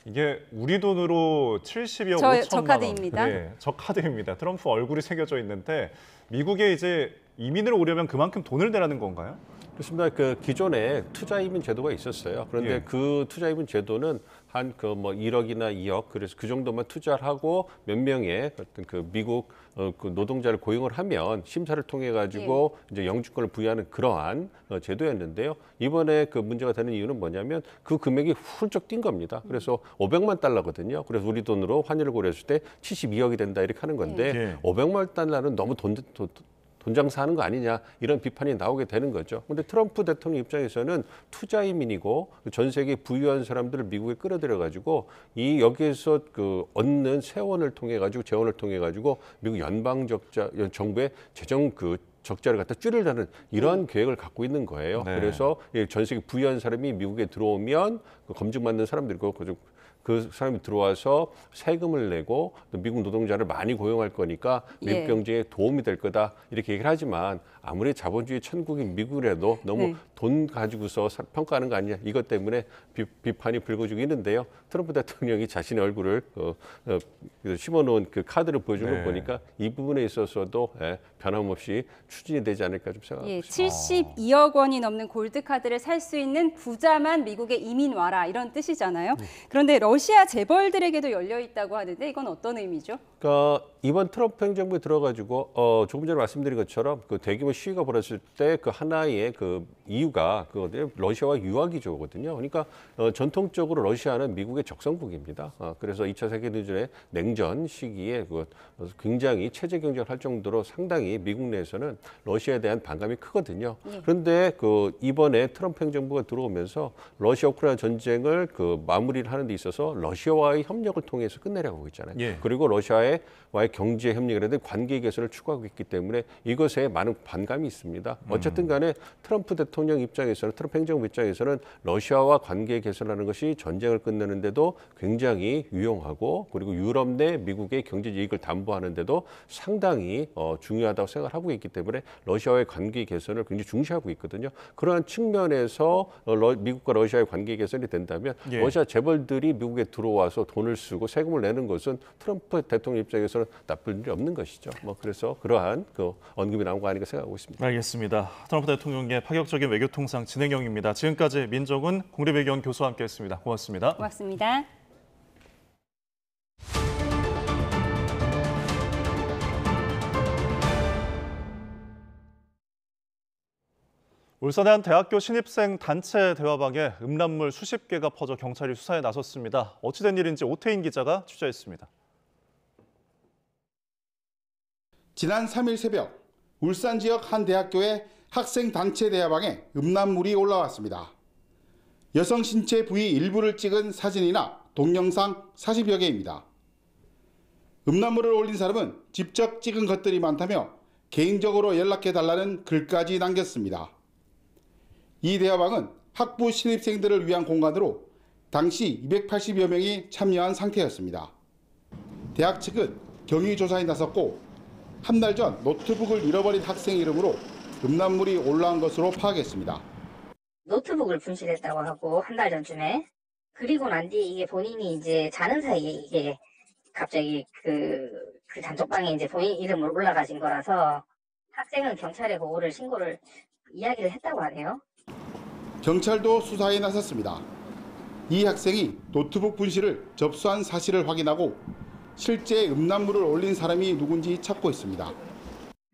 B: 이게 우리 돈으로 70여 5천만 원.
A: 저 카드입니다.
B: 네, 저 카드입니다. 트럼프 얼굴이 새겨져 있는데 미국에 이제 이민을 오려면 그만큼 돈을 내라는 건가요?
C: 그렇습니다. 그 기존에 투자 이민 제도가 있었어요. 그런데 그 투자 이민 제도는 한 그 뭐 1억이나 2억 그래서 그 정도만 투자를 하고 몇 명의 어떤 그 미국 그 노동자를 고용을 하면 심사를 통해 가지고 이제 영주권을 부여하는 그러한 제도였는데요. 이번에 그 문제가 되는 이유는 뭐냐면 그 금액이 훌쩍 뛴 겁니다. 그래서 500만 달러거든요. 그래서 우리 돈으로 환율을 고려했을 때 72억이 된다 이렇게 하는 건데 500만 달러는 너무 돈 장사하는 거 아니냐 이런 비판이 나오게 되는 거죠. 그런데 트럼프 대통령 입장에서는 투자 이민이고 전 세계 부유한 사람들을 미국에 끌어들여 가지고 이 여기에서 그 얻는 세원을 통해 가지고 재원을 통해 가지고 미국 연방 적자 정부의 재정 그 적자를 갖다 줄이려는 이런 계획을 갖고 있는 거예요. 그래서 전 세계 부유한 사람이 미국에 들어오면 검증받는 사람들이고 그 사람이 들어와서 세금을 내고 또 미국 노동자를 많이 고용할 거니까 미국
A: 예.
C: 경제에 도움이 될 거다 이렇게 얘기를 하지만 아무리 자본주의 천국인 미국이라도 너무
A: 네.
C: 돈 가지고서 평가하는 거 아니냐 이것 때문에 비판이 불거지고 있는데요. 트럼프 대통령이 자신의 얼굴을 심어놓은 그 카드를 보여준 걸
B: 네.
C: 보니까 이 부분에 있어서도 변함없이 추진이 되지 않을까 좀 생각하고
A: 예,
C: 있습니다.
A: 72억 원이 넘는 골드카드를 살 수 있는 부자만 미국에 이민 와라 이런 뜻이잖아요. 그런데 러시아 재벌들에게도 열려 있다고 하는데 이건 어떤 의미죠?
C: 그러니까 이번 트럼프 행정부에 들어가지고 조금 전에 말씀드린 것처럼 그 대규모 시위가 벌어졌을 때 그 하나의 그 이유가 그 러시아와 유학이죠거든요. 그러니까 전통적으로 러시아는 미국의 적성국입니다. 그래서 2차 세계대전의 냉전 시기에 굉장히 체제 경쟁을 할 정도로 상당히 미국 내에서는 러시아에 대한 반감이 크거든요. 그런데 그 이번에 트럼프 행정부가 들어오면서 러시아 우크라이나 전쟁을 그 마무리를 하는 데 있어서 러시아와의 협력을 통해서 끝내려고 하고 있잖아요.
B: 예.
C: 그리고 러시아와의 경제 협력이라든 관계 개선을 추구하고 있기 때문에 이것에 많은 반감이 있습니다. 어쨌든 간에 트럼프 대통령 입장에서는 트럼프 행정부 입장에서는 러시아와 관계 개선하는 것이 전쟁을 끝내는데도 굉장히 유용하고 그리고 유럽 내 미국의 경제 이익을 담보하는데도 상당히 중요하다고 생각을 하고 있기 때문에 러시아와의 관계 개선을 굉장히 중시하고 있거든요. 그러한 측면에서 미국과 러시아의 관계 개선이 된다면
B: 예.
C: 러시아 재벌들이 미국에 들어와서 돈을 쓰고 세금을 내는 것은 트럼프 대통령 입장에서는 나쁜 일이 없는 것이죠. 그래서 그러한 그 언급이 나온 거 아닌가 생각하고 있습니다.
B: 알겠습니다. 트럼프 대통령의 파격적인 외교통상 진행형입니다. 지금까지 민정훈 국립외교원 교수와 함께했습니다. 고맙습니다.
A: 고맙습니다.
B: 울산의 한 대학교 신입생 단체 대화방에 음란물 수십 개가 퍼져 경찰이 수사에 나섰습니다. 어찌된 일인지 오태인 기자가 취재했습니다.
E: 지난 3일 새벽 울산 지역 한 대학교의 학생 단체 대화방에 음란물이 올라왔습니다. 여성 신체 부위 일부를 찍은 사진이나 동영상 40여 개입니다. 음란물을 올린 사람은 직접 찍은 것들이 많다며 개인적으로 연락해달라는 글까지 남겼습니다. 이 대화방은 학부 신입생들을 위한 공간으로 당시 280여 명이 참여한 상태였습니다. 대학 측은 경위 조사에 나섰고 한 달 전 노트북을 잃어버린 학생 이름으로 음란물이 올라온 것으로 파악했습니다.
K: 노트북을 분실했다고 하고 한 달 전쯤에 그리고 난 뒤 이게 본인이 이제 자는 사이에 이게 갑자기 그 단톡방에 이제 본인 이름으로 올라가신 거라서 학생은 경찰에 그거를 신고를 이야기를 했다고 하네요.
E: 경찰도 수사에 나섰습니다. 이 학생이 노트북 분실을 접수한 사실을 확인하고 실제 음란물을 올린 사람이 누군지 찾고 있습니다.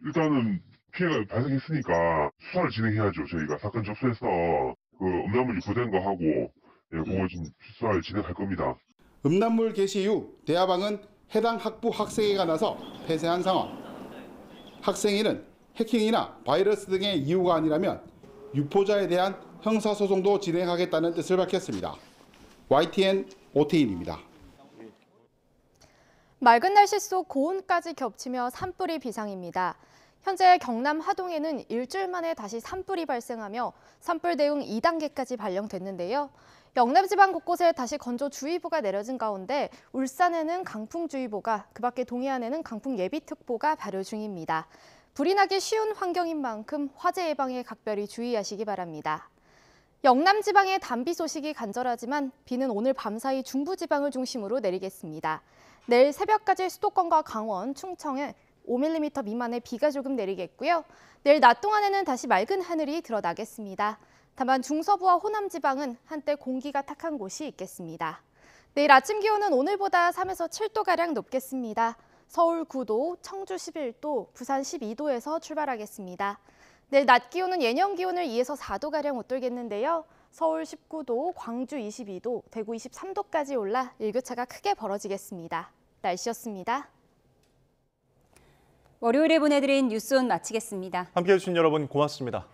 S: 일단은 피해가 발생했으니까 수사를 진행해야죠. 저희가 사건 접수해서 그 음란물 유포된 거 하고 그걸 좀 수사를 진행할 겁니다.
E: 음란물 게시 이후 대화방은 해당 학부 학생에 관해서 폐쇄한 상황. 학생회는 해킹이나 바이러스 등의 이유가 아니라면 유포자에 대한 형사소송도 진행하겠다는 뜻을 밝혔습니다. YTN 오태인입니다.
T: 맑은 날씨 속 고온까지 겹치며 산불이 비상입니다. 현재 경남 하동에는 일주일 만에 다시 산불이 발생하며 산불 대응 2단계까지 발령됐는데요. 영남 지방 곳곳에 다시 건조주의보가 내려진 가운데 울산에는 강풍주의보가, 그밖에 동해안에는 강풍 예비특보가 발효 중입니다. 불이 나기 쉬운 환경인 만큼 화재 예방에 각별히 주의하시기 바랍니다. 영남 지방의 단비 소식이 간절하지만 비는 오늘 밤사이 중부지방을 중심으로 내리겠습니다. 내일 새벽까지 수도권과 강원, 충청에 5mm 미만의 비가 조금 내리겠고요. 내일 낮 동안에는 다시 맑은 하늘이 드러나겠습니다. 다만 중서부와 호남 지방은 한때 공기가 탁한 곳이 있겠습니다. 내일 아침 기온은 오늘보다 3에서 7도가량 높겠습니다. 서울 9도, 청주 11도, 부산 12도에서 출발하겠습니다. 내일 낮 기온은 예년 기온을 2에서 4도가량 웃돌겠는데요. 서울 19도, 광주 22도, 대구 23도까지 올라 일교차가 크게 벌어지겠습니다. 날씨였습니다.
A: 월요일에 보내드린 뉴스온 마치겠습니다.
B: 함께해 주신 여러분 고맙습니다.